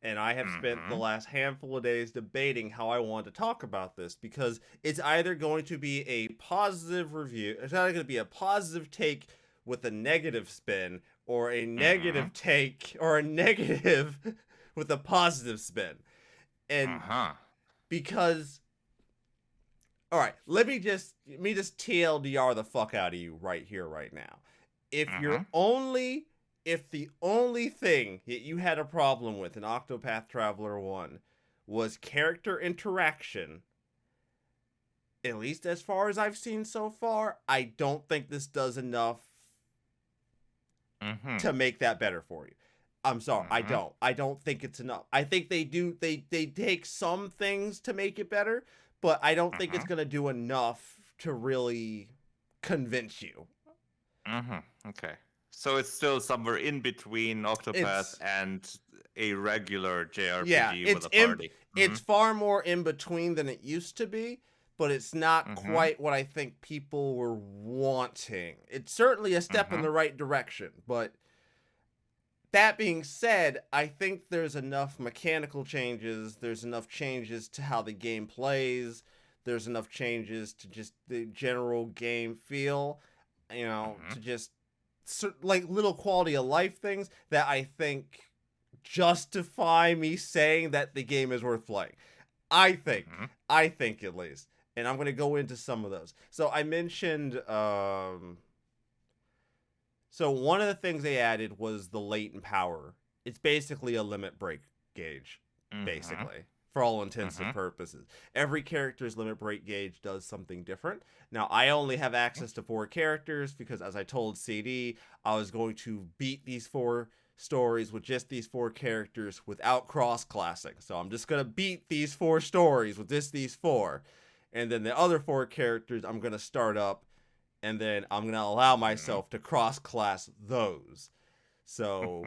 And I have spent the last handful of days debating how I want to talk about this because it's either going to be a positive review, it's either going to be a positive take with a negative spin, or a negative take, or a negative with a positive spin. And because, all right, let me just TLDR the fuck out of you right here, right now. If the only thing that you had a problem with in Octopath Traveler 1 was character interaction, at least as far as I've seen so far, I don't think this does enough to make that better for you. I'm sorry, I don't think it's enough. I think they take some things to make it better, but I don't think it's going to do enough to really convince you. Okay. So it's still somewhere in between Octopath and a regular JRPG with a party. It's far more in between than it used to be, but it's not quite what I think people were wanting. It's certainly a step in the right direction, but that being said, I think there's enough mechanical changes, there's enough changes to how the game plays, there's enough changes to just the general game feel, to just like little quality of life things that I think justify me saying that the game is worth playing. I think at least. And I'm going to go into some of those. So I mentioned, so one of the things they added was the latent power. It's basically a limit break gauge, basically, for all intents and purposes. Every character's limit break gauge does something different. Now, I only have access to 4 characters because, as I told CD, I was going to beat these 4 stories with just these 4 characters without cross-classing. So I'm just going to beat these 4 stories with just these 4. And then the other 4 characters I'm going to start up, and then I'm going to allow myself to cross-class those. So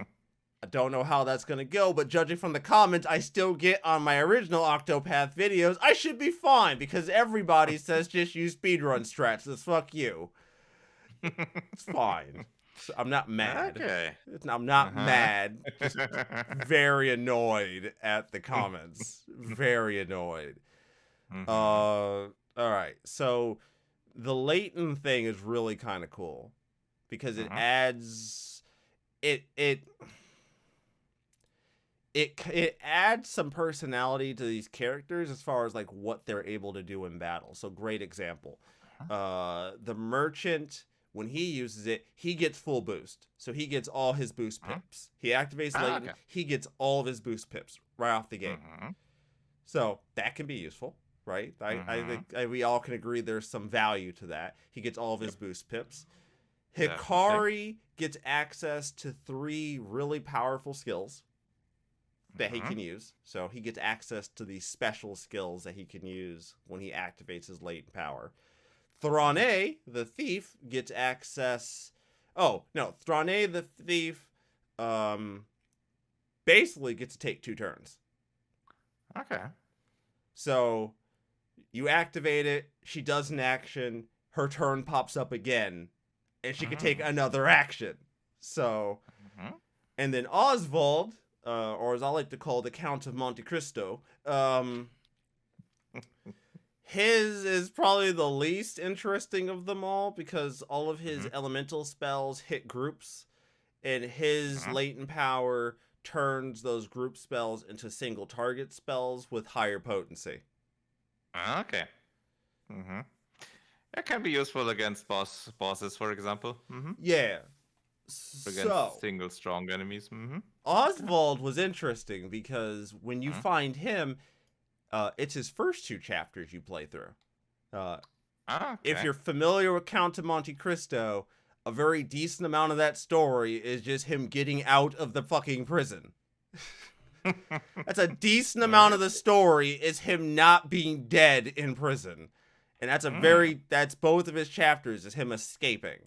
I don't know how that's going to go, but judging from the comments I still get on my original Octopath videos, I should be fine because everybody says just use speedrun strats. So fuck you. It's fine. So I'm not mad. Okay. I'm not mad. Just very annoyed at the comments. Very annoyed. All right. So the latent thing is really kind of cool because it adds it adds some personality to these characters as far as like what they're able to do in battle. So great example. The merchant, when he uses it, he gets full boost. So he gets all his boost pips. He activates latent, he gets all of his boost pips right off the gate. So that can be useful, right? I think we all can agree there's some value to that. He gets all of his boost pips. Hikari gets access to 3 really powerful skills that he can use. So he gets access to these special skills that he can use when he activates his latent power. Thraune, the thief, gets access... Oh, no. Thraune, the thief, basically gets to take 2 turns. Okay. So you activate it, she does an action, her turn pops up again, and she can take another action. So, and then Oswald, or as I like to call the Count of Monte Cristo, his is probably the least interesting of them all because all of his elemental spells hit groups, and his latent power turns those group spells into single target spells with higher potency. Okay. That can be useful against bosses, for example. Yeah. Against single strong enemies. Oswald was interesting because when you find him, it's his first 2 chapters you play through. If you're familiar with Count of Monte Cristo, a very decent amount of that story is just him getting out of the fucking prison. That's a decent amount of the story is him not being dead in prison. And that's that's both of his chapters is him escaping.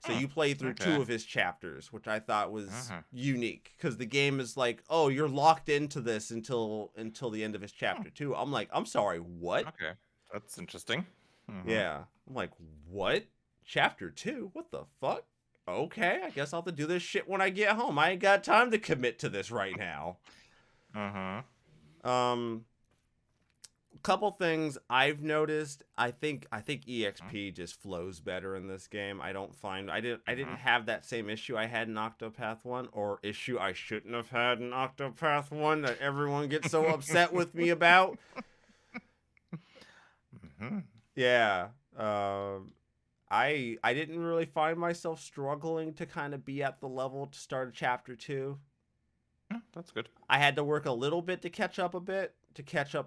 So you play through 2 of his chapters, which I thought was unique because the game is like, oh, you're locked into this until the end of his chapter 2. I'm like, I'm sorry, what? Okay, that's interesting. Yeah, I'm like, what? Chapter 2? What the fuck? Okay, I guess I'll have to do this shit when I get home. I ain't got time to commit to this right now. Couple things I've noticed. I think EXP just flows better in this game. I didn't have that same issue I had in Octopath 1, or issue I shouldn't have had in Octopath 1 that everyone gets so upset with me about. Yeah. I didn't really find myself struggling to kind of be at the level to start a chapter 2. That's good. I had to work a little bit to catch up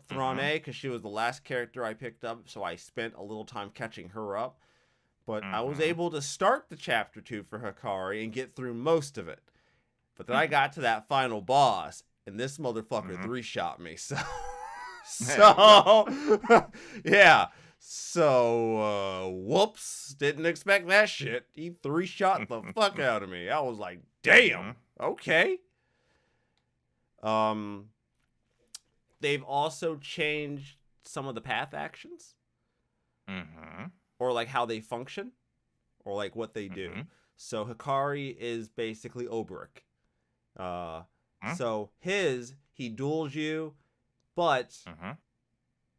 Thrawney because she was the last character I picked up, so I spent a little time catching her up. But I was able to start the chapter 2 for Hikari and get through most of it. But then I got to that final boss, and this motherfucker 3-shot me. So yeah. So, whoops. Didn't expect that shit. He 3-shot the fuck out of me. I was like, damn. Okay. They've also changed some of the path actions. Or like how they function. Or like what they do. So Hikari is basically Oberic. So he duels you, but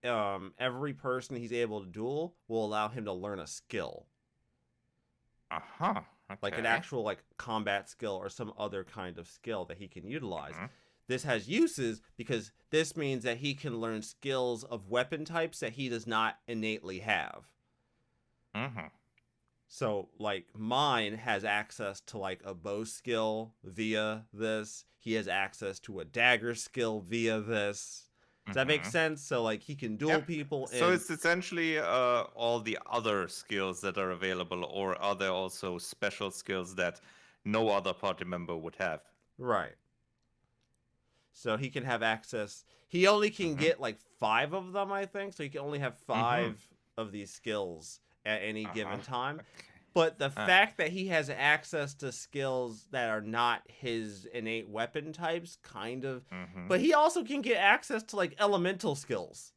every person he's able to duel will allow him to learn a skill. Okay. Like an actual like combat skill or some other kind of skill that he can utilize. This has uses because this means that he can learn skills of weapon types that he does not innately have. So, like, mine has access to, like, a bow skill via this. He has access to a dagger skill via this. Does that make sense? So, like, he can duel people. So it's essentially all the other skills that are available, or are there also special skills that no other party member would have? Right. So he can have access. He only can get, like, 5 of them, I think. So he can only have 5 of these skills at any given time. Okay. But the fact that he has access to skills that are not his innate weapon types, kind of. But he also can get access to, like, elemental skills.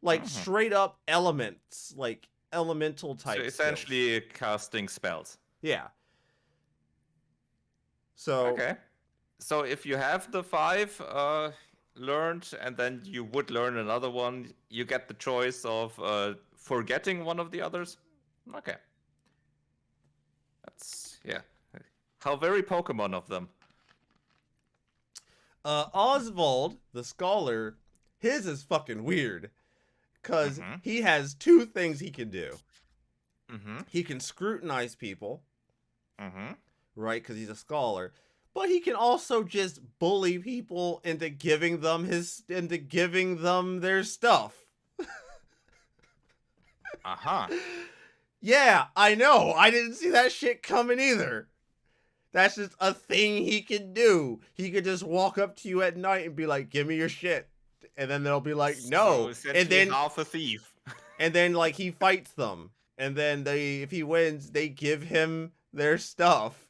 Like, straight up elements. Like, elemental type. So essentially casting spells. Yeah. So. Okay. So if you have the 5 learned, and then you would learn another one, you get the choice of forgetting one of the others? Okay. That's, yeah. How very Pokemon of them. Oswald, the scholar, his is fucking weird. Because he has 2 things he can do. He can scrutinize people. Right, because he's a scholar. But he can also just bully people into giving them their stuff. Yeah, I know. I didn't see that shit coming either. That's just a thing he can do. He could just walk up to you at night and be like, "Give me your shit," and then they'll be like, "No," and then half a thief. And then like he fights them, and then if he wins, they give him their stuff.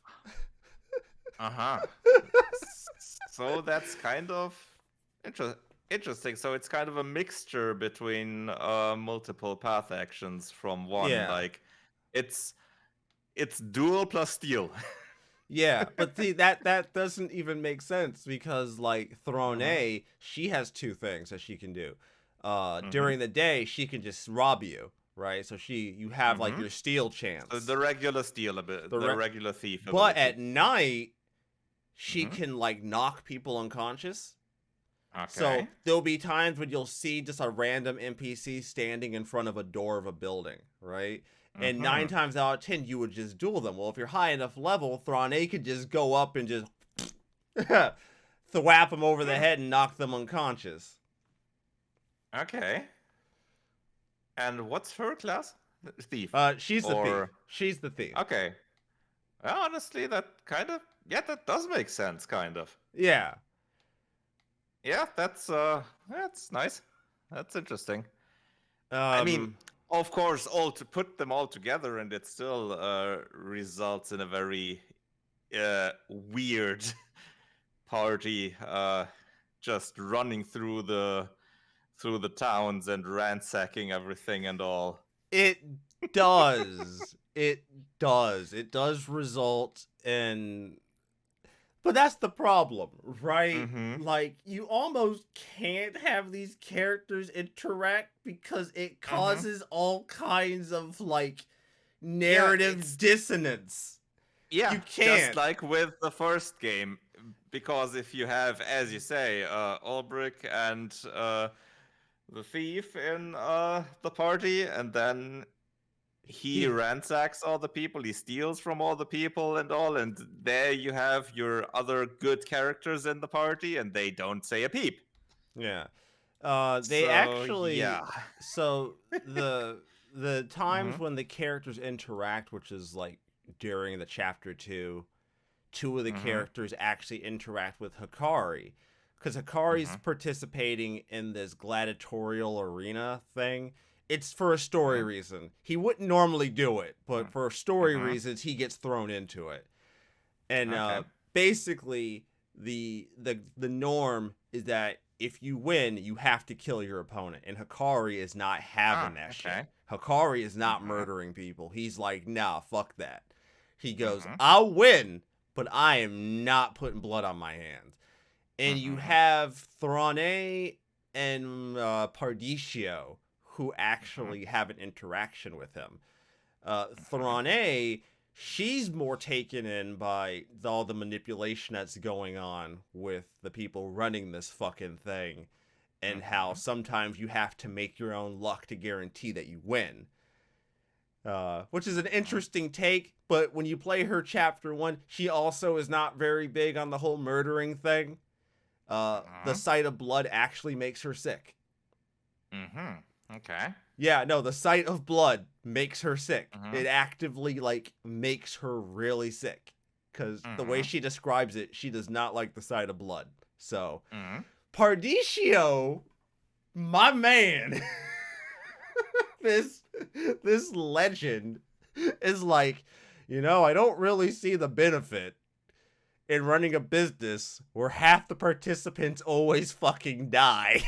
So that's kind of interesting. Interesting. So it's kind of a mixture between multiple path actions from one. Yeah. Like it's dual plus steal. Yeah, but see that doesn't even make sense because like Mhm. Throne, she has two things that she can do. Mhm. During the day, she can just rob you, right? So you have like Mhm. your steal So chance. the regular steal ability, The the re- regular thief but ability. at night, she Mhm. can like knock people unconscious. So Okay. there'll be times when you'll see just a random NPC standing in front of a door of a building, right? And nine Mhm. times out of 10, you would just duel them. Well, if you're high enough level, Thrawn could just go up and just thwap them over the Hmm. head and knock them unconscious. Okay. And what's her class? Thief. She's the thief. Or She's the thief. okay. Well, honestly, that kind of yeah, that does make sense, kind of. Yeah. Yeah, that's nice. That's interesting. I mean, Um. of course, all to put them all together, and it still results in a very weird party, just running through the towns and ransacking everything and all. It does. It does. It does result in. But that's the problem, right? Mm-hmm. Like, you almost can't have these characters interact because it Mm-hmm. causes all kinds of, like, Yeah, narrative it's dissonance. yeah, You just can't. like with the first game, because if you have, as you say, Ulbrich and the thief in the party, and then he Yeah. ransacks all the people, he steals from all the people and all, and there you have your other good characters in the party, and they don't say a peep. Yeah. They So actually. yeah. So, the times Mm-hmm. when the characters interact, which is, like, during the chapter 2, two of the Mm-hmm. characters actually interact with Hikari. Because Hikari's Mm-hmm. participating in this gladiatorial arena thing. It's for a story Mm-hmm. reason. He wouldn't normally do it, but for story Mm-hmm. reasons, he gets thrown into it. And Okay. basically, the norm is that if you win, you have to kill your opponent. And Hikari is not having Ah, that shit. okay. Hikari is not Mm-hmm. murdering people. He's like, nah, fuck that. He goes, Mm-hmm. I'll win, but I am not putting blood on my hands. And you Mm-hmm. have Thrawn and Pardicio who Mm-hmm. actually have an interaction with him. Thrawn, she's more taken in by all the manipulation that's going on with the people running this fucking thing, and how Mm-hmm. sometimes you have to make your own luck to guarantee that you win. Which is an Mm-hmm. interesting take, but when you play her chapter 1, she also is not very big on the whole murdering thing. The Mm-hmm. sight of blood actually makes her sick. Mm-hmm. Okay. Yeah, no, the sight of blood makes her sick. Mm-hmm. It actively, like, makes her really sick. Because the way Mm-hmm. she describes it, she does not like the sight of blood. So, Mm-hmm. Pardicio, my man, this this legend is like, I don't really see the benefit in running a business where half the participants always fucking die.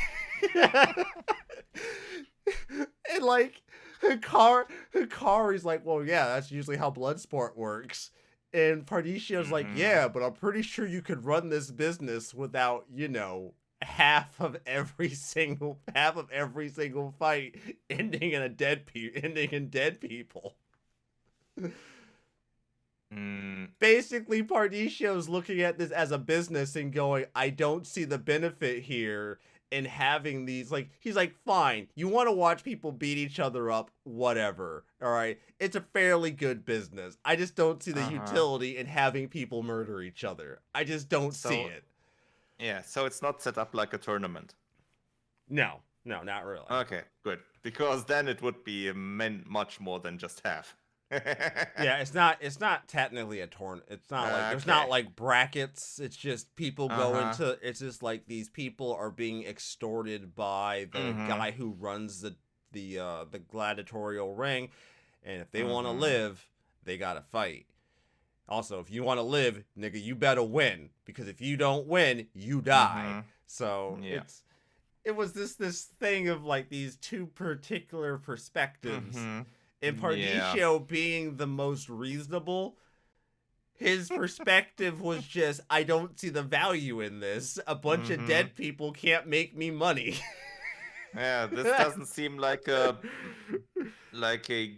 And like Hikari's like, well, yeah, that's usually how Bloodsport works. And Pardicio's like, Mm-hmm. yeah, but I'm pretty sure you could run this business without, half of every single fight ending in dead people. Mm, Basically, Pardicio's looking at this as a business and going, I don't see the benefit here in having these. Like, he's like, fine, you want to watch people beat each other up, whatever. All right. It's a fairly good business. I just don't see the uh-huh. utility in having people murder each other. I just don't see So it. yeah, so it's not set up like a tournament. No, no, not really. Okay, good. Because then it would be much more than just half. Yeah, it's not technically a tournament. It's not like there's not Okay. like brackets. It's just people go Uh-huh. into it's just like these people are being extorted by the Mm-hmm. guy who runs the gladiatorial ring, and if they want to Mm-hmm. live, they got to fight. Also, if you want to live, nigga, you better win because if you don't win, you die. Mm-hmm. So, Yeah. it was this thing of like these two particular perspectives, and Yeah. Pardisio being the most reasonable. His perspective was just, I don't see the value in this. A bunch of dead people can't make me money. Yeah, this doesn't seem like a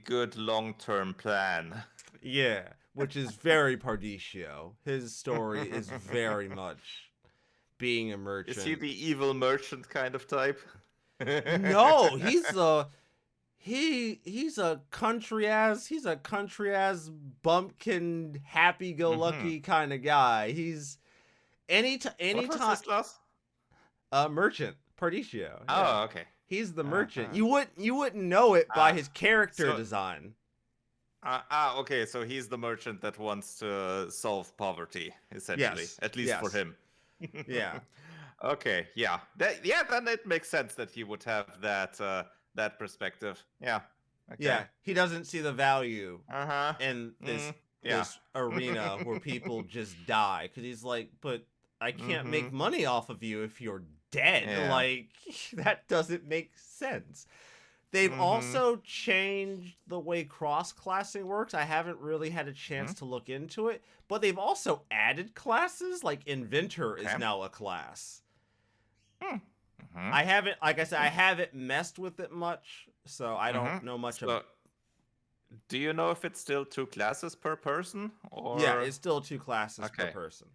good long-term plan. Yeah, which is very Pardisio. His story is very much being a merchant. Is he the evil merchant kind of type? No, he's a country ass bumpkin happy go lucky kind of guy. He's anytime What was his class? Merchant Pardisio. Oh, Yeah. okay. He's the merchant. You wouldn't know it by his character design. Okay, so he's the merchant that wants to solve poverty, essentially. Yes. At least for him. Yeah. Okay, yeah. Then it makes sense that he would have that perspective. Yeah. Okay. Yeah, he doesn't see the value in this arena where people just die, because he's like, but I can't make money off of you if you're dead. Yeah. Like, that doesn't make sense. They've also changed the way cross-classing works. I haven't really had a chance to look into it, but they've also added classes. Like, Inventor is now a class. I haven't, like I said, I haven't messed with it much, so I don't know much about. Do you know if it's still 2 classes per person, or? Yeah, it's still 2 classes per person.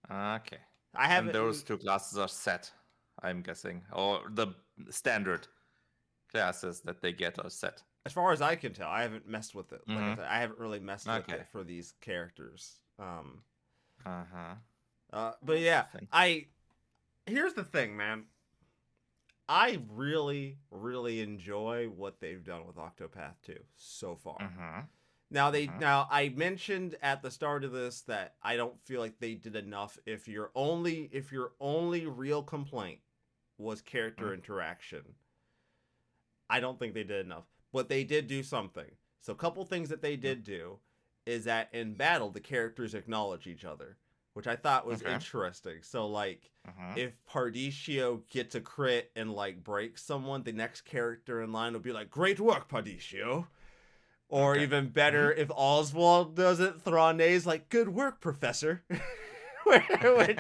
Okay. I haven't. And those 2 classes are set, I'm guessing, or the standard classes that they get are set. As far as I can tell, I haven't messed with it. Like I said, I haven't really messed with it for these characters. But yeah, here's the thing, man. I really, really enjoy what they've done with Octopath 2 so far. Now I mentioned at the start of this that I don't feel like they did enough. If your only real complaint was character interaction, I don't think they did enough. But they did do something. So a couple things that they did do is that in battle the characters acknowledge each other, which I thought was interesting. So, like, if Pardisio gets a crit and, like, breaks someone, the next character in line will be like, great work, Pardisio. Or even better, if Oswald does it, Thrane's like, good work, Professor. Which,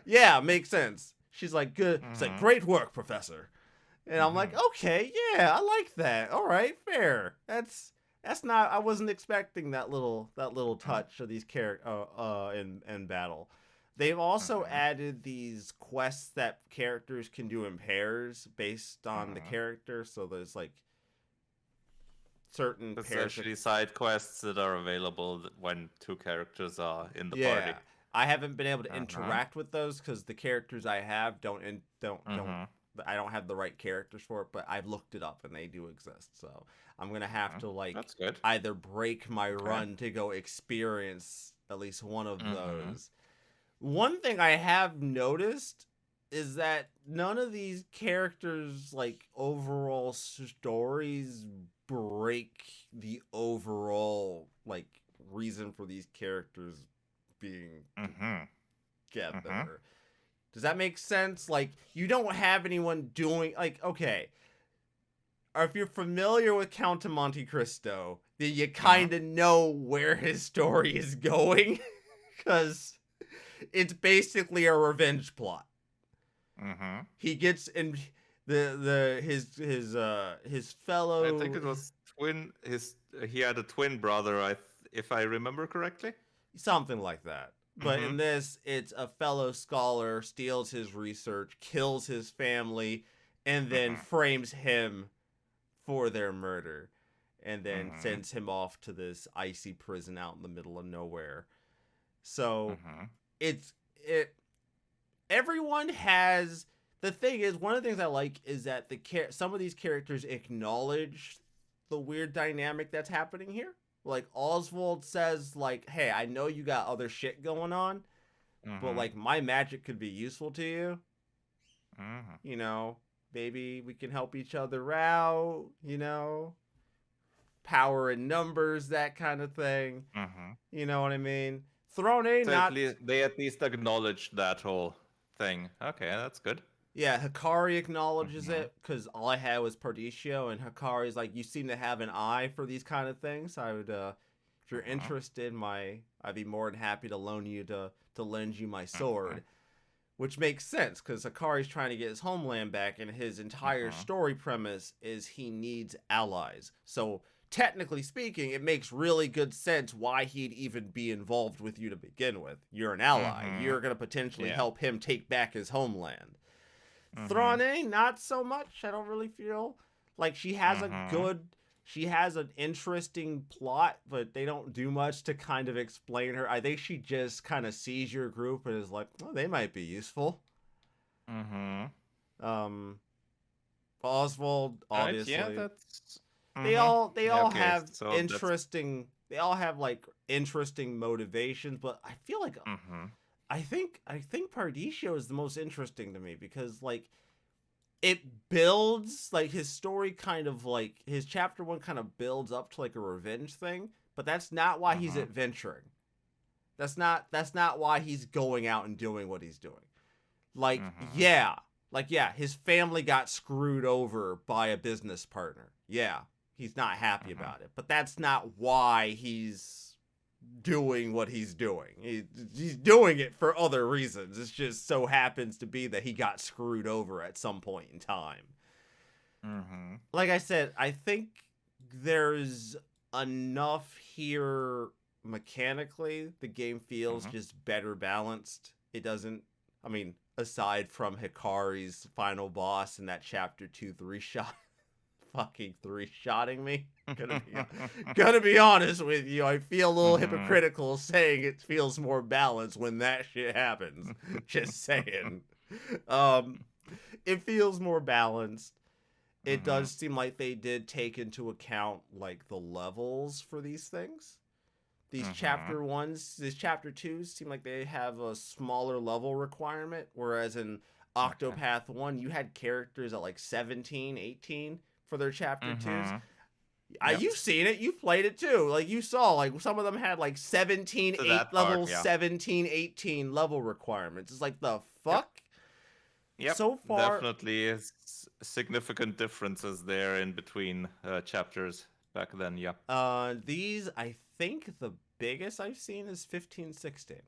yeah, makes sense. She's like, good. It's like, great work, Professor. And I'm like, okay, yeah, I like that. All right, fair. That's not. I wasn't expecting that little touch of these in battle. They've also added these quests that characters can do in pairs based on the character. So there's like certain essentially side quests that are available when 2 characters are in the party. I haven't been able to interact with those because the characters I have don't. I don't have the right characters for it, but I've looked it up and they do exist. So I'm gonna have to either break my run to go experience at least one of those. One thing I have noticed is that none of these characters' like overall stories break the overall like reason for these characters being together. Does that make sense? Like, you don't have anyone doing, like, okay. Or if you're familiar with Count of Monte Cristo, then you kind of know where his story is going. Because it's basically a revenge plot. He gets in his fellow. I think it was he had a twin brother, if I remember correctly. Something like that. But in this, it's a fellow scholar steals his research, kills his family, and then frames him for their murder. And then sends him off to this icy prison out in the middle of nowhere. So, everyone has... The thing is, one of the things I like is that some of these characters acknowledge the weird dynamic that's happening here. Like, Oswald says, like, hey, I know you got other shit going on, but, like, my magic could be useful to you. You know, maybe we can help each other out, you know? Power in numbers, that kind of thing. You know what I mean? Throne they at least acknowledge that whole thing. Okay, that's good. Yeah, Hikari acknowledges Mm-hmm. it because all I had was Pardisio, and Hikari's like, "You seem to have an eye for these kind of things. I would, if you're Mm-hmm. interested, I'd be more than happy to loan you to lend you my Mm-hmm. sword." Which makes sense because Hikari's trying to get his homeland back, and his entire Mm-hmm. story premise is he needs allies. So technically speaking, it makes really good sense why he'd even be involved with you to begin with. You're an ally. Mm-hmm. You're gonna potentially Yeah. help him take back his homeland. Mm-hmm. Throne, not so much. I don't really feel like Mm-hmm. she has an interesting plot, but they don't do much to kind of explain her. I think she just kind of sees your group and is like, oh, they might be useful. Mm-hmm. Um, Oswald, Right. Yeah. obviously, That's. Mm-hmm. they Yeah. all Okay. have So that's. interesting. They all have like interesting motivations, but I feel like Mm-hmm. I think Pardisio is the most interesting to me because like it builds like his story kind of like his chapter one kind of builds up to like a revenge thing, but that's not why he's Mm-hmm. adventuring. That's not why he's going out and doing what he's doing. Like Mm-hmm. yeah, like yeah, his family got screwed over by a business partner. Yeah, he's not happy Mm-hmm. about it, but that's not why he's doing what he's doing. He's doing it for other reasons. It just so happens to be that he got screwed over at some point in time. Mm-hmm. Like I said, I think there's enough here mechanically. The game feels Mm-hmm. just better balanced. It doesn't, I mean, aside from Hikari's final boss in that chapter 2 3 shot, fucking three shotting me. Gonna be honest with you. I feel a little Mm-hmm. hypocritical saying it feels more balanced when that shit happens. Just saying. Um, it feels more balanced. It Mm-hmm. does seem like they did take into account like the levels for these things. Mm-hmm. These chapter twos seem like they have a smaller level requirement, whereas in Okay. Octopath 1, you had characters at like 17, 18 for their chapter twos. Mm-hmm. Yep. You've seen it, you've played it too. Like you saw, like some of them had like 17, To 8 that part, level, yeah. 17, 18 level requirements. It's like the Yep. fuck? Yep. So far, Definitely significant differences there in between chapters back then. Yeah. these I think the biggest I've seen is 15, 16.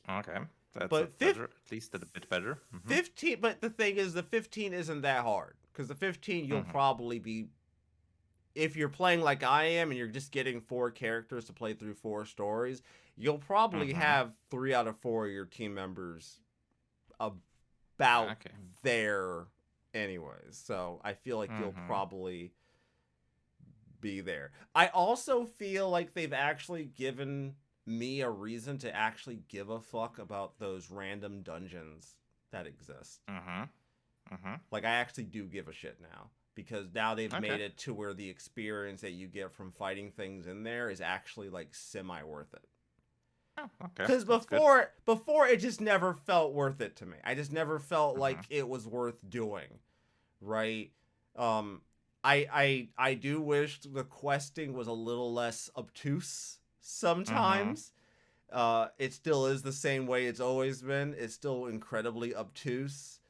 Okay. That's a But better, at least a bit better. Mm-hmm. 15, but the thing is the 15 isn't that hard because the 15 you'll Mm-hmm. probably be, if you're playing like I am and you're just getting four characters to play through four stories, you'll probably Mm-hmm. have 3 out of 4 of your team members about Okay. there anyways. So I feel like you'll Mm-hmm. probably be there. I also feel like they've actually given me a reason to actually give a fuck about those random dungeons that exist. Mm-hmm. Mm-hmm. Like I actually do give a shit now because now they've Okay. made it to where the experience that you get from fighting things in there is actually like semi worth it. Oh, okay. Cuz That's good. before it just never felt worth it to me. I just never felt Mm-hmm. like it was worth doing, right? Um I do wish the questing was a little less obtuse Mm-hmm. sometimes. It still is the same way it's always been. It's still incredibly obtuse,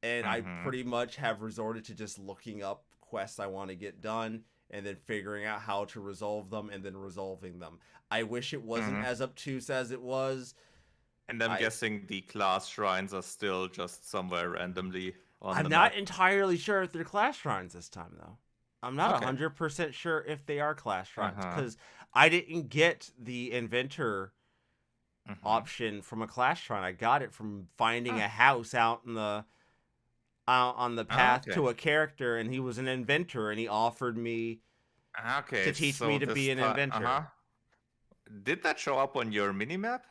and I Mm-hmm. pretty much have resorted to just looking up quests I want to get done and then figuring out how to resolve them and then resolving them. I wish it wasn't Mm-hmm. as obtuse as it was. And I'm I guessing the class shrines are still just somewhere randomly on I'm the not map. entirely sure if they're class shrines this time though. I'm not Okay. 100% sure if they are class shrines Uh-huh. cuz I didn't get the inventor Mm-hmm. option from a class shrine. I got it from finding Ah, a house out in the out on the path okay. to a character, and he was an inventor, and he offered me to Okay, teach me so to this be an time, inventor. Did that show up on your minimap?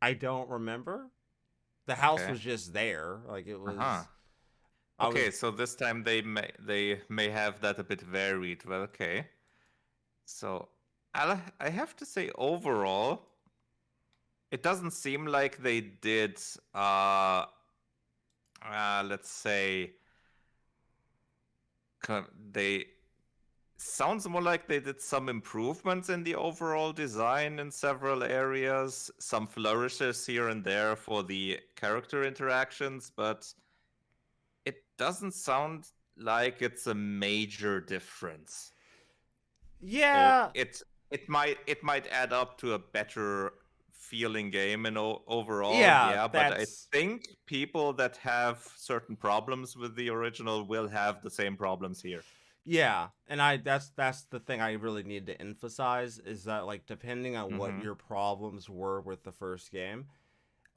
I don't remember. The house Okay. was just there, like it Uh-huh. was. I was. Okay, so this time they may have that a bit varied. Well, okay. So I have to say overall, it doesn't seem like they did let's say they sounds more like they did some improvements in the overall design in several areas, some flourishes here and there for the character interactions, but it doesn't sound like it's a major difference. Yeah. It might add up to a better feeling game and overall, Yeah, yeah, but I that's think people that have certain problems with the original will have the same problems here. yeah, and that's the thing I really need to emphasize is that like depending on what Mm-hmm. your problems were with the first game,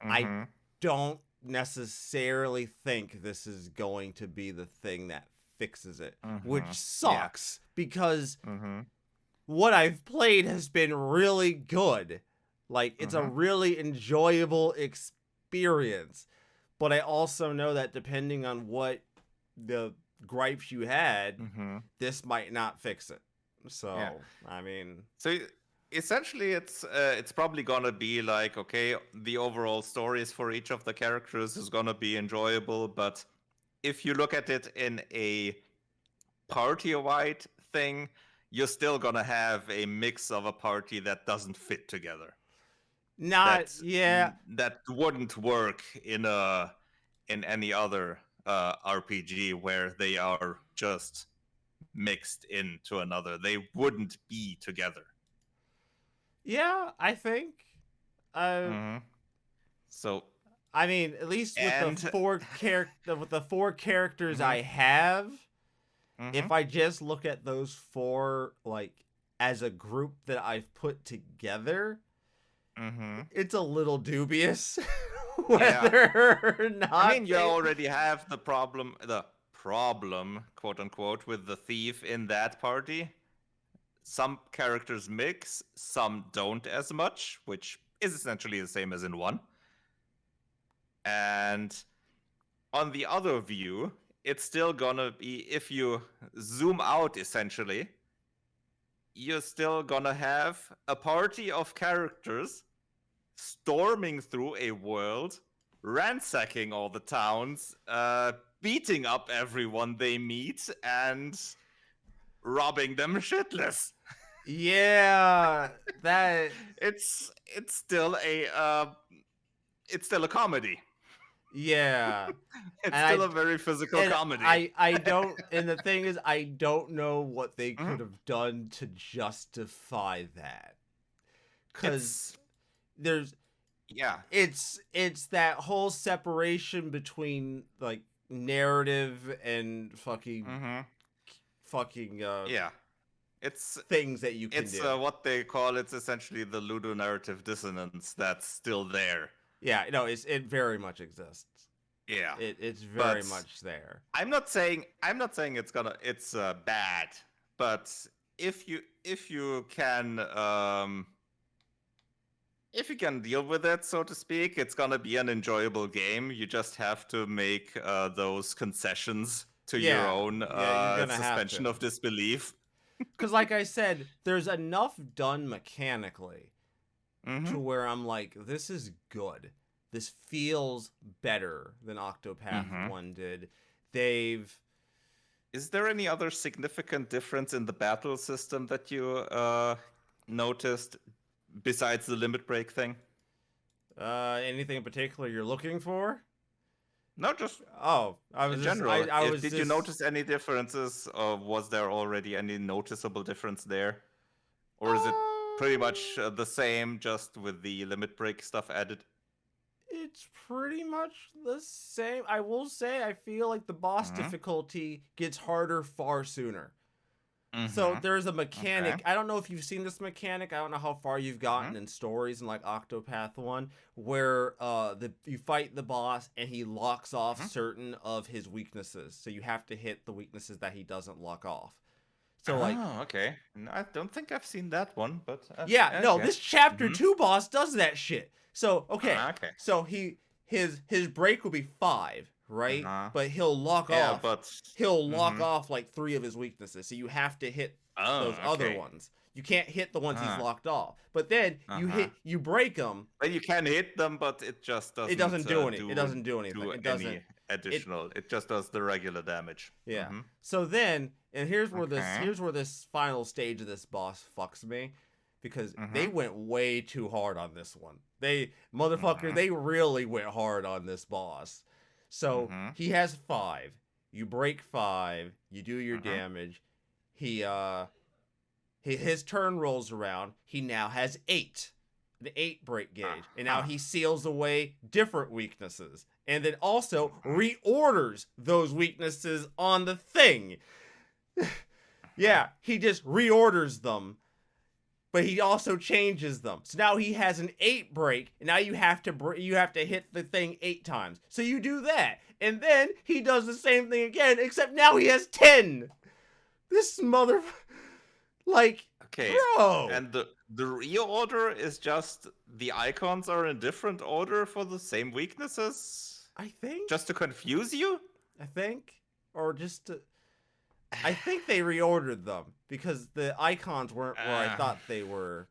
I Mm-hmm. don't necessarily think this is going to be the thing that fixes it, which Mm-hmm. Yeah. sucks because Mm-hmm. what I've played has been really good. Like it's a Mm-hmm. really enjoyable experience. But I also know that depending on what the gripes you had, Mm-hmm. this might not fix it. Yeah. So, I mean, So essentially, it's probably gonna be like, okay, the overall stories for each of the characters is gonna be enjoyable, but if you look at it in a party-wide thing, you're still gonna have a mix of a party that doesn't fit together. not That yeah. that wouldn't work in any other RPG where they are just mixed into another. They wouldn't be together. Yeah, I think uh Mm-hmm. So I mean, at least with the and four characters mm-hmm, I have, mm-hmm, if I just look at those four like as a group that I've put together, mm-hmm. it's a little dubious Yeah. whether or I not mean, you already have the problem, quote unquote, with the thief in that party. Some characters mix, some don't as much, which is essentially the same as in one. And on the other view, it's still gonna be, if you zoom out essentially, you're still gonna have a party of characters storming through a world, ransacking all the towns, beating up everyone they meet, and robbing them shitless. yeah, that It's still a comedy. yeah. It's And still a very physical comedy. I don't and the thing is I don't know what they Mhm. could have done to justify that. Cuz It's there's yeah. it's that whole separation between like narrative and Hmm. fucking Yeah. It's things that you can it's do. what they call, it's essentially the ludonarrative dissonance that's still there. Yeah, no, it very much exists. Yeah. It's very But much there. I'm not saying it's bad, but if you can deal with it, so to speak, it's gonna be an enjoyable game. You just have to make those concessions to your Yeah. own Yeah, you're going to have suspension to. of disbelief. Cuz like I said, there's enough done mechanically Mm-hmm. to where I'm like, this is good. This feels better than Octopath Mm-hmm. 1 did. They've Is there any other significant difference in the battle system that you noticed besides the limit break thing? anything in particular you're looking for? No, just Oh, I was in just general. I was Did you just notice any differences, or was there already any noticeable difference there? Or is it pretty uh, much the same, just with the limit break stuff added? it's pretty much the same. I will say I feel like the boss Mm-hmm. difficulty gets harder far sooner. So Mm-hmm. there's a Okay. mechanic. I don't know if you've seen this mechanic. I don't know how far you've Mm-hmm. gotten in stories in like Octopath 1 where you fight the boss and he locks off Mm-hmm. certain of his weaknesses. So you have to hit the weaknesses that he doesn't lock off. So like Oh, okay. No, I don't think I've seen that one, but yeah, no, okay. this chapter Mm-hmm. 2 boss does that shit. So okay. Okay. So his break will be 5, right? Uh-huh. But he'll lock Yeah, off. but He'll lock mm-hmm. off like 3 of his weaknesses. So you have to hit Oh, those other okay. ones. You can't hit the ones he's Uh, locked off. But then uh-huh. you break them. But you can hit them, but it just doesn't It doesn't do any. It doesn't do anything. do It doesn't. additional. It just does the regular damage. Yeah. Mm-hmm. So then, and here's where Okay. this final stage of this boss fucks me, because they Mm-hmm. went way too hard on this one. Mm-hmm. They really went hard on this boss. So Mm-hmm. he has 5. You break 5. You do your Mm-hmm. damage. He his turn rolls around. He now has 8. The 8 break gauge. And now Uh-huh. he seals away different weaknesses. And then also reorders those weaknesses on the thing. Yeah, he just reorders them. But he also changes them. So now he has an 8 break, and now you have to hit the thing 8 times. So you do that. And then he does the same thing again, except now he has 10. This mother, like, Okay, bro. and the reorder is just the icons are in different order for the same weaknesses, I think just to confuse you. I think or just to, I think they reordered them because the icons weren't where I thought they were.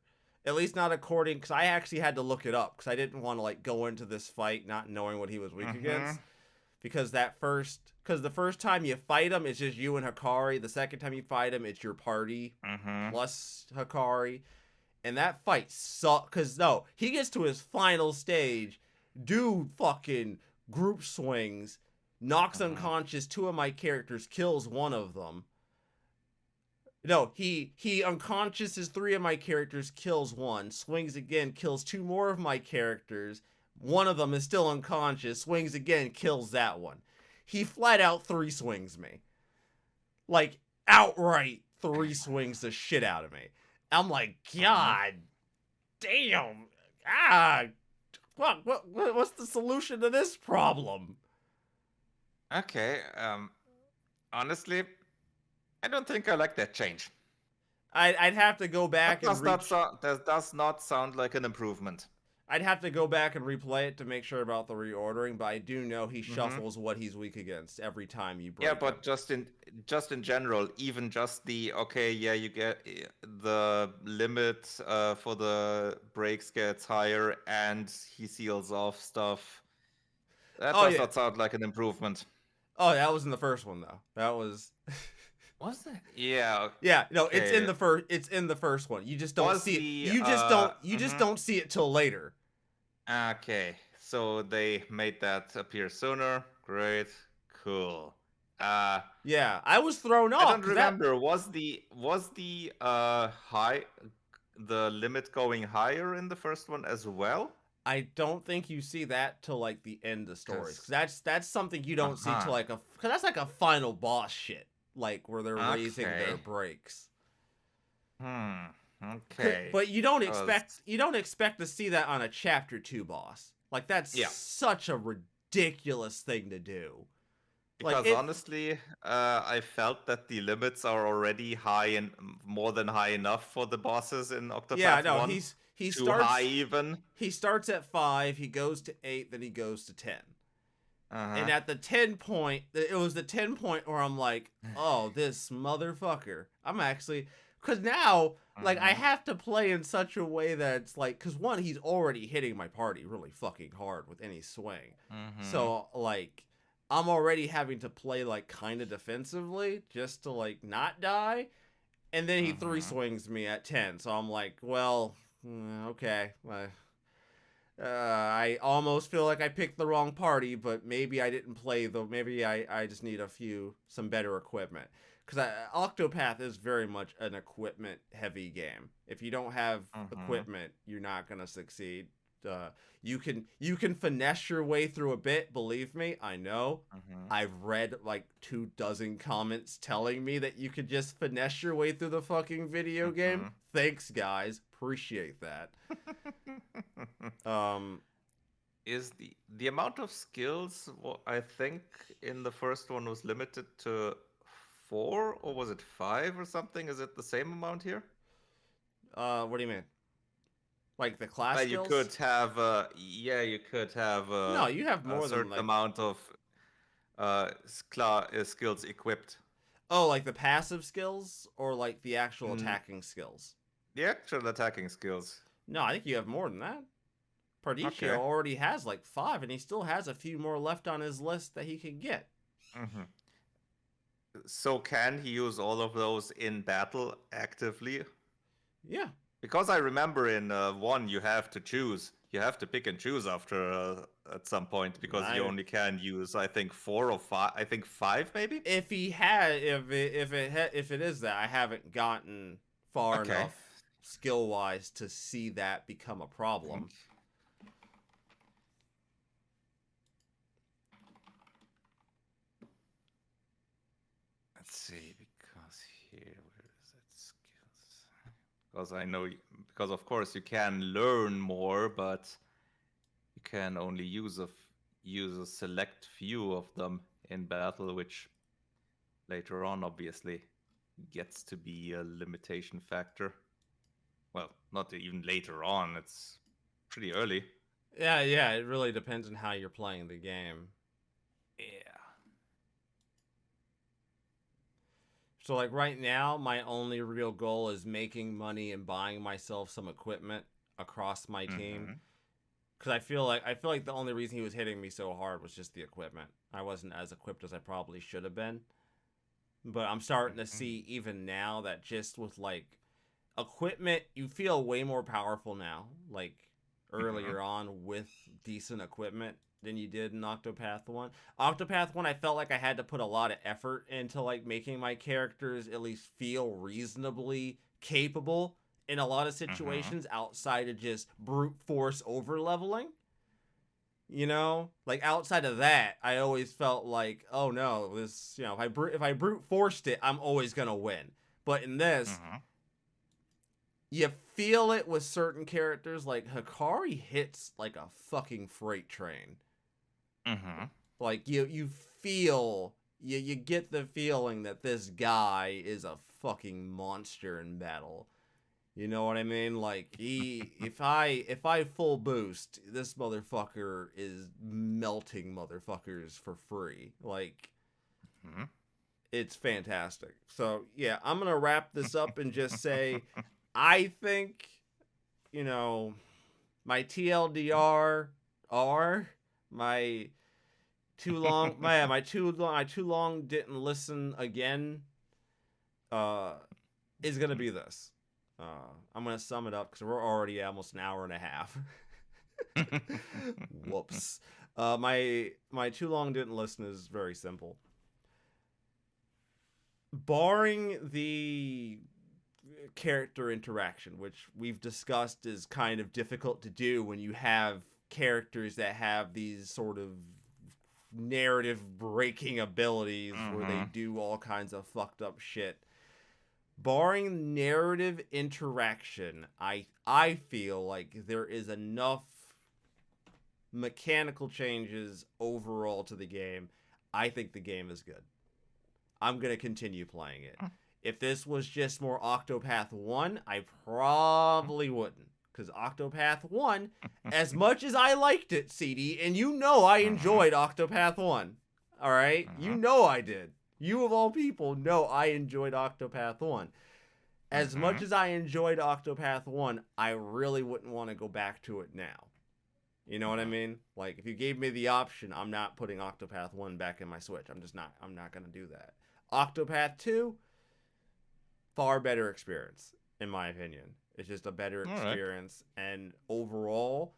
At least not according, because I actually had to look it up because I didn't want to like go into this fight not knowing what he was weak Mm-hmm. against. Because the first time you fight him, it's just you and Hikari. The second time you fight him, it's your party Mm-hmm. plus Hikari. And that fight sucked. Because no, he gets to his final stage, dude fucking group swings, knocks Mm-hmm. unconscious 2 of my characters, kills 1 of them. No, he unconsciouses 3 of my characters, kills 1, swings again, kills 2 more of my characters. 1 of them is still unconscious, swings again, kills that one. He flat out 3 swings me. Like, outright 3 swings the shit out of me. I'm like, Mm-hmm. God damn. What's the solution to this problem? Okay. Honestly, I don't think I like that change. I'd have to go back and That does not sound like an improvement. I'd have to go back and replay it to make sure about the reordering, but I do know he Mm-hmm. shuffles what he's weak against every time you break Yeah, him. but just in general, even just the okay, yeah, you get the limit for the breaks gets higher, and he seals off stuff. That Oh does yeah. not sound like an improvement. Oh, that was in the first one though. That was Was it? Yeah. Yeah, no, Okay. it's in the first one. You just don't Was see it. the You just don't see it till later. okay? So they made that appear sooner. Great. Cool. Uh, Yeah, I was thrown I off don't because that remember. Was the high the limit going higher in the first one as well? I don't think you see that till like the end of stories. Cause Cause that's something you don't see till uh-huh. like cause that's like a final boss shit, like where they're raising their Okay. breaks. Hmm. Okay. But Cause you don't expect to see that on a chapter 2 boss. Like that's yeah. such a ridiculous thing to do. Like Because it honestly, I felt that the limits are already high and more than high enough for the bosses in Yeah, Octopath no, 1. he Too high starts even. he starts at 5, he goes to 8, then he goes to 10. And Uh-huh. at the 10 point, it was the 10 point where I'm like, oh, this motherfucker. I'm actually, because now, like, I Mm-hmm. have to play in such a way that it's like, because one, he's already hitting my party really fucking hard with any swing. Mm-hmm. So, like, I'm already having to play, like, kind of defensively just to, like, not die. And then he 3 Mm-hmm. swings me at 10. So I'm like, well, okay. I almost feel like I picked the wrong party, but maybe I didn't play the. Maybe I just need some better equipment. Because Octopath is very much an equipment heavy game. If you don't have Mm-hmm. equipment, you're not gonna succeed. You can finesse your way through a bit. Believe me, I know. Mm-hmm. I've read like 24 comments telling me that you could just finesse your way through the fucking video game. Thanks, guys. Appreciate that. Um, Is the amount of skills I think in the first one was limited to 4 or was it 5 or something? Is it the same amount here? what do you mean? Like the class You skills? could have yeah, you could have No, you have a more than certain like amount of skills equipped. like the passive skills or like the actual Mm, attacking skills. the actual attacking skills. No, I think you have more than that. Pardicio Okay. already has like 5, and he still has a few more left on his list that he could get. Mm-hmm. So can he use all of those in battle actively? Yeah. Because I remember in 1 you have to choose. You have to pick and choose after at some point because you only can use I think 4 or 5. I think 5 maybe. If it is that, I haven't gotten far Okay. enough skill wise to see that become a problem. Let's see, because here, where is it? Skills. Because I know, because of course you can learn more, but you can only use a select few of them in battle, which later on obviously gets to be a limitation factor. Well, not even later on, it's pretty early. Yeah, it really depends on how you're playing the game. Yeah. So like right now, my only real goal is making money and buying myself some equipment across my team. Mm-hmm. Because I feel like the only reason he was hitting me so hard was just the equipment. I wasn't as equipped as I probably should have been. But I'm starting to see even now that just with like equipment, you feel way more powerful now. Like earlier on with decent equipment than you did in Octopath 1. Octopath 1, I felt like I had to put a lot of effort into like making my characters at least feel reasonably capable in a lot of situations outside of just brute force over leveling. You know, like outside of that, I always felt like, oh no, this, if I brute forced it, I'm always gonna win. But in this, you feel it with certain characters. Like Hikari hits like a fucking freight train. Like you feel you get the feeling that this guy is a fucking monster in battle. You know what I mean? Like if I full boost, this motherfucker is melting motherfuckers for free. Like it's fantastic. So yeah, I'm gonna wrap this up and just say, I think, my TLDR are my too long didn't listen again is gonna be this. I'm gonna sum it up because we're already almost an hour and a half. Whoops. My too long didn't listen is very simple. Barring the character interaction, which we've discussed is kind of difficult to do when you have characters that have these sort of narrative breaking abilities where they do all kinds of fucked up shit. Barring narrative interaction, I feel like there is enough mechanical changes overall to the game. I think the game is good. I'm going to continue playing it. If this was just more Octopath 1, I probably wouldn't. Because Octopath 1, as much as I liked it, CD, and you know I enjoyed Octopath 1. Alright? You know I did. You of all people know I enjoyed Octopath 1. As much as I enjoyed Octopath 1, I really wouldn't want to go back to it now. You know what I mean? Like, if you gave me the option, I'm not putting Octopath 1 back in my Switch. I'm not going to do that. Octopath 2, far better experience, in my opinion. It's just a better experience. And overall,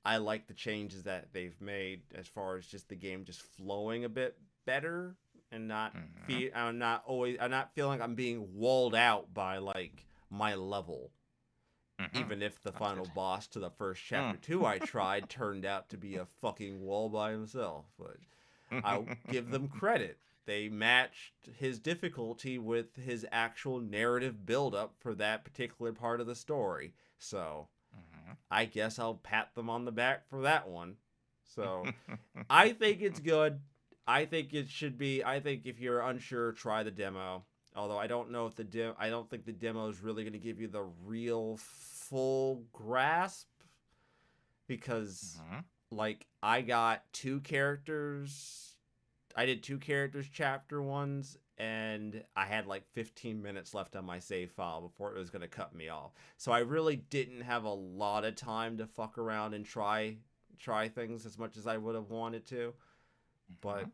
I like the changes that they've made as far as just the game just flowing a bit better and I'm not feeling like I'm being walled out by like my level. Even if the final boss to the first chapter 2 I tried turned out to be a fucking wall by himself. But I'll give them credit. They matched his difficulty with his actual narrative buildup for that particular part of the story. So I guess I'll pat them on the back for that one. So I think it's good. I think it should be. I think if you're unsure, try the demo. Although I don't know if I don't think the demo is really going to give you the real full grasp, because like I got 2 characters. I did 2 characters chapter 1s, and I had like 15 minutes left on my save file before it was going to cut me off. So I really didn't have a lot of time to fuck around and try things as much as I would have wanted to. But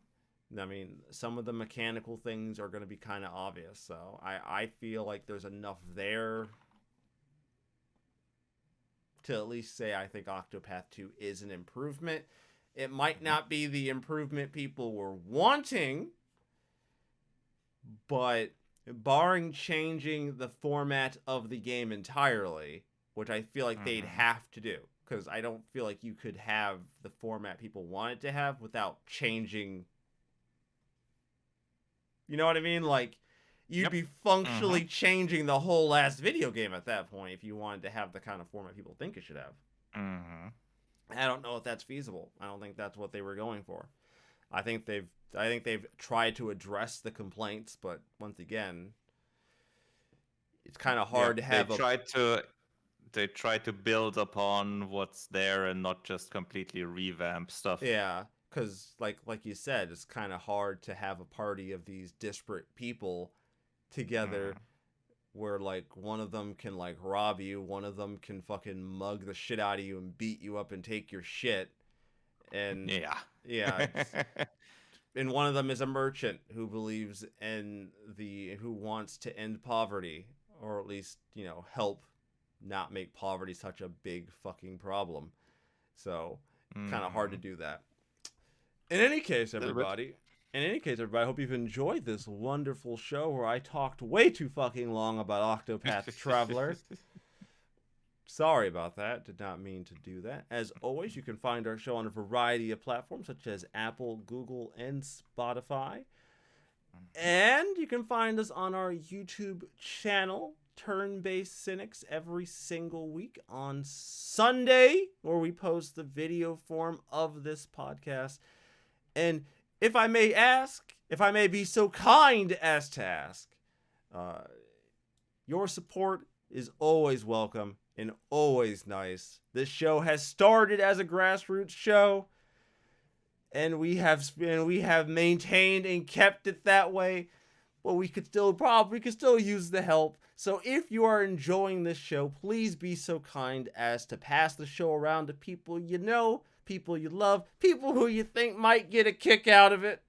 I mean, some of the mechanical things are going to be kind of obvious. So I feel like there's enough there to at least say I think Octopath 2 is an improvement. It might not be the improvement people were wanting, but barring changing the format of the game entirely, which I feel like they'd have to do, because I don't feel like you could have the format people wanted to have without changing. You know what I mean? Like, you'd be functionally changing the whole last video game at that point if you wanted to have the kind of format people think it should have. I don't know if that's feasible. I don't think that's what they were going for. I think they've tried to address the complaints, but once again, it's kind of hard to have. They tried to build upon what's there and not just completely revamp stuff. Yeah, because like you said, it's kind of hard to have a party of these disparate people together. Where like one of them can like rob you, one of them can fucking mug the shit out of you and beat you up and take your shit, and and one of them is a merchant who believes in who wants to end poverty, or at least help not make poverty such a big fucking problem. So kind of hard to do that. In any case, everybody. I hope you've enjoyed this wonderful show where I talked way too fucking long about Octopath Traveler. Sorry about that. Did not mean to do that. As always, you can find our show on a variety of platforms such as Apple, Google, and Spotify. And you can find us on our YouTube channel, Turn-Based Cynics, every single week on Sunday, where we post the video form of this podcast. And if I may be so kind as to ask, your support is always welcome and always nice. This show has started as a grassroots show, and we have maintained and kept it that way. But we could still use the help. So if you are enjoying this show, please be so kind as to pass the show around to people you know, people you love, people who you think might get a kick out of it.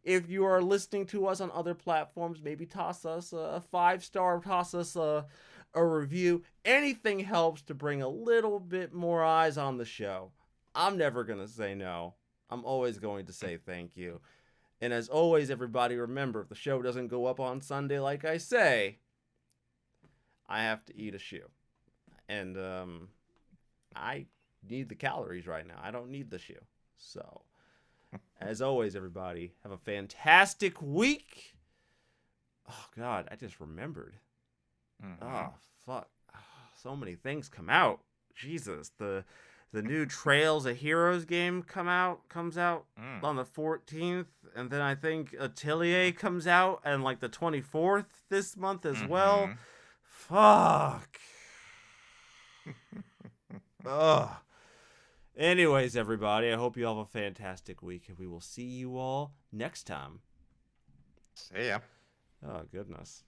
If you are listening to us on other platforms, maybe toss us a 5-star, toss us a review. Anything helps to bring a little bit more eyes on the show. I'm never going to say no. I'm always going to say thank you. And as always, everybody, remember, if the show doesn't go up on Sunday, like I say, I have to eat a shoe. And I need the calories right now. I don't need the shoe. So, as always, everybody, have a fantastic week. Oh, God, I just remembered. Oh, fuck. Oh, so many things come out. Jesus, the new Trails of Heroes game comes out on the 14th, and then I think Atelier comes out on like the 24th this month as well. Fuck. Ugh. Anyways, everybody, I hope you all have a fantastic week, and we will see you all next time. See ya. Oh, goodness.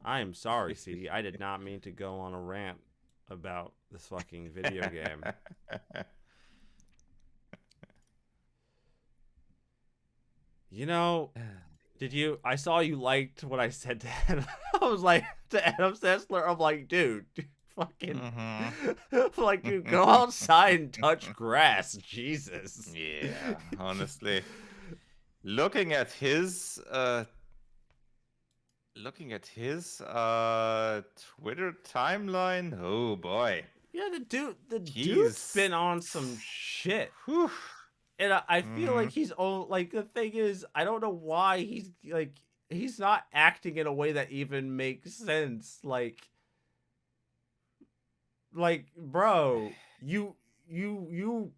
I am sorry, CD. I did not mean to go on a rant about this fucking video game. I saw you liked what I said to Adam. I was like, to Adam Sessler, I'm like, dude, fucking, like, dude, go outside and touch grass. Jesus. Yeah, honestly. Looking at his Twitter timeline, oh boy. Yeah, the dude's been on some shit. Whew. And I feel like he's like, the thing is, I don't know why he's not acting in a way that even makes sense. Like, bro, you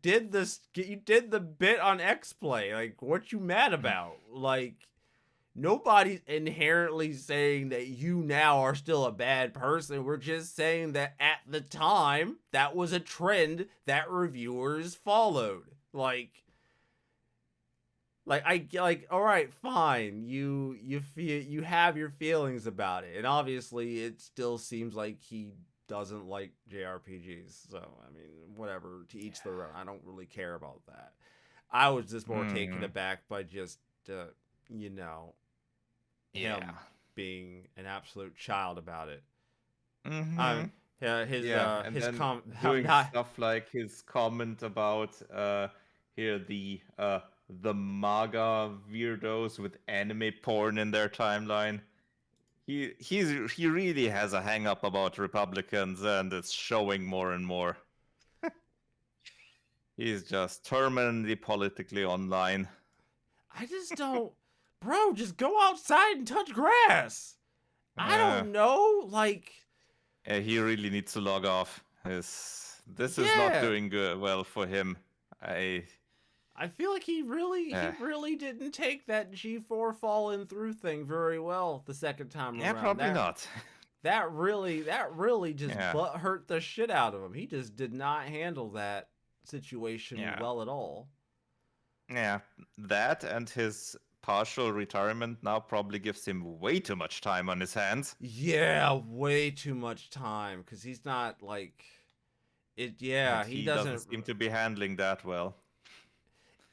did the bit on X-Play. Like, what you mad about? Like, nobody's inherently saying that you now are still a bad person. We're just saying that at the time, that was a trend that reviewers followed. Like all right, fine. You have your feelings about it, and obviously it still seems like he doesn't like JRPGs. So I mean, whatever. To each their own. I don't really care about that. I was just more taken aback by just you know, him being an absolute child about it. And His then com doing not stuff like his comment about here the MAGA weirdos with anime porn in their timeline. He really has a hang up about Republicans, and it's showing more and more. He's just terminally politically online. I just don't, bro. Just go outside and touch grass. I don't know, like. He really needs to log off. This is not doing well for him. I feel like he really didn't take that G4 falling through thing very well the second time around. Yeah, probably not. That really just butt hurt the shit out of him. He just did not handle that situation well at all. Yeah, that and his partial retirement now probably gives him way too much time on his hands. Yeah, way too much time, because he's not like it. Yeah, he doesn't seem to be handling that well.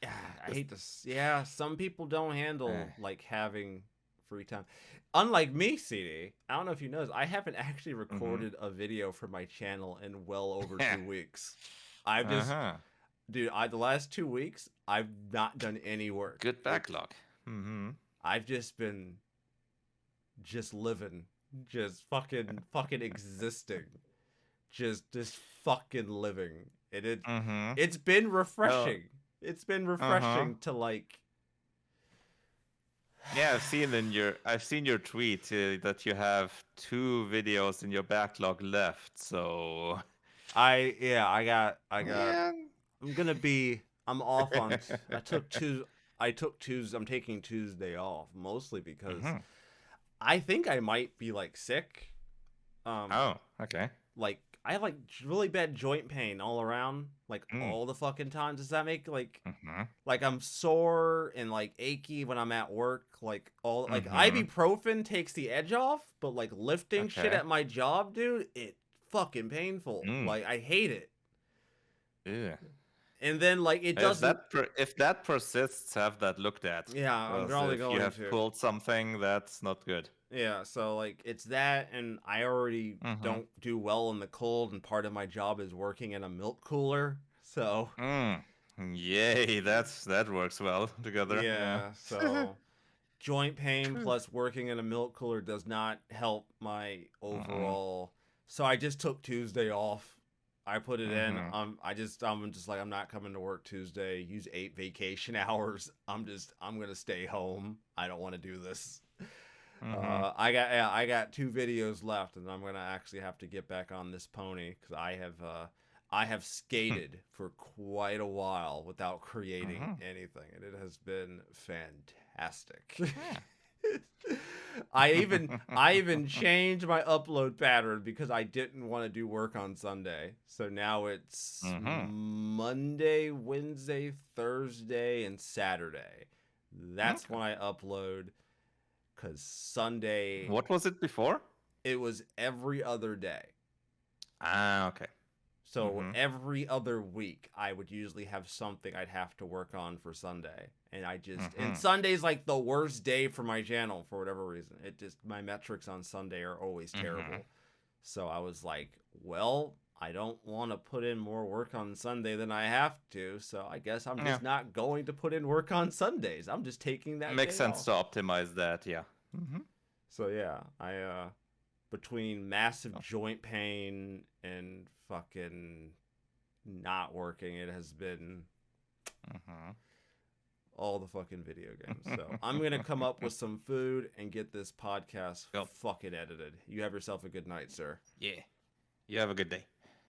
Yeah, I hate this. Yeah, some people don't handle like having free time. Unlike me, CD, I don't know if you noticed, I haven't actually recorded a video for my channel in well over 2 weeks. I've just, dude, the last 2 weeks, I've not done any work. Good backlog. I've just been living, just fucking existing, just fucking living. It's been refreshing. It's been refreshing to like. Yeah, I've seen your tweet that you have 2 videos in your backlog left. So I'm off on. I'm taking Tuesday off mostly because I think I might be like sick. Okay. Like I have like really bad joint pain all around, like all the fucking time. Does that make like I'm sore and like achy when I'm at work? Like like ibuprofen takes the edge off, but like lifting shit at my job, dude, it fucking painful. Like I hate it. Yeah. And then like it doesn't. If that persists, have that looked at. Yeah, I'm probably going to. If you have pulled something, that's not good. Yeah, so like it's that, and I already don't do well in the cold, and part of my job is working in a milk cooler. So yay, that works well together. Yeah. So joint pain plus working in a milk cooler does not help my overall. So I just took Tuesday off. I put it in. I'm just like, I'm not coming to work Tuesday. Use 8 vacation hours. I'm gonna stay home. I don't want to do this. I got 2 videos left, and I'm gonna actually have to get back on this pony because I have skated for quite a while without creating anything, and it has been fantastic. I even changed my upload pattern because I didn't want to do work on Sunday. So now it's Monday, Wednesday, Thursday, and Saturday. That's when I upload. Because Sunday... What was it before? It was every other day. Okay. So every other week, I would usually have something I'd have to work on for Sunday. And I just... And Sunday's like the worst day for my channel for whatever reason. My metrics on Sunday are always terrible. So I was like, well, I don't want to put in more work on Sunday than I have to. So I guess I'm just not going to put in work on Sundays. I'm just taking that Makes sense to optimize that, yeah. So yeah, I between massive joint pain and fucking not working, it has been all the fucking video games. So I'm gonna come up with some food and get this podcast fucking edited. You have yourself a good night, sir. Yeah. You have a good day.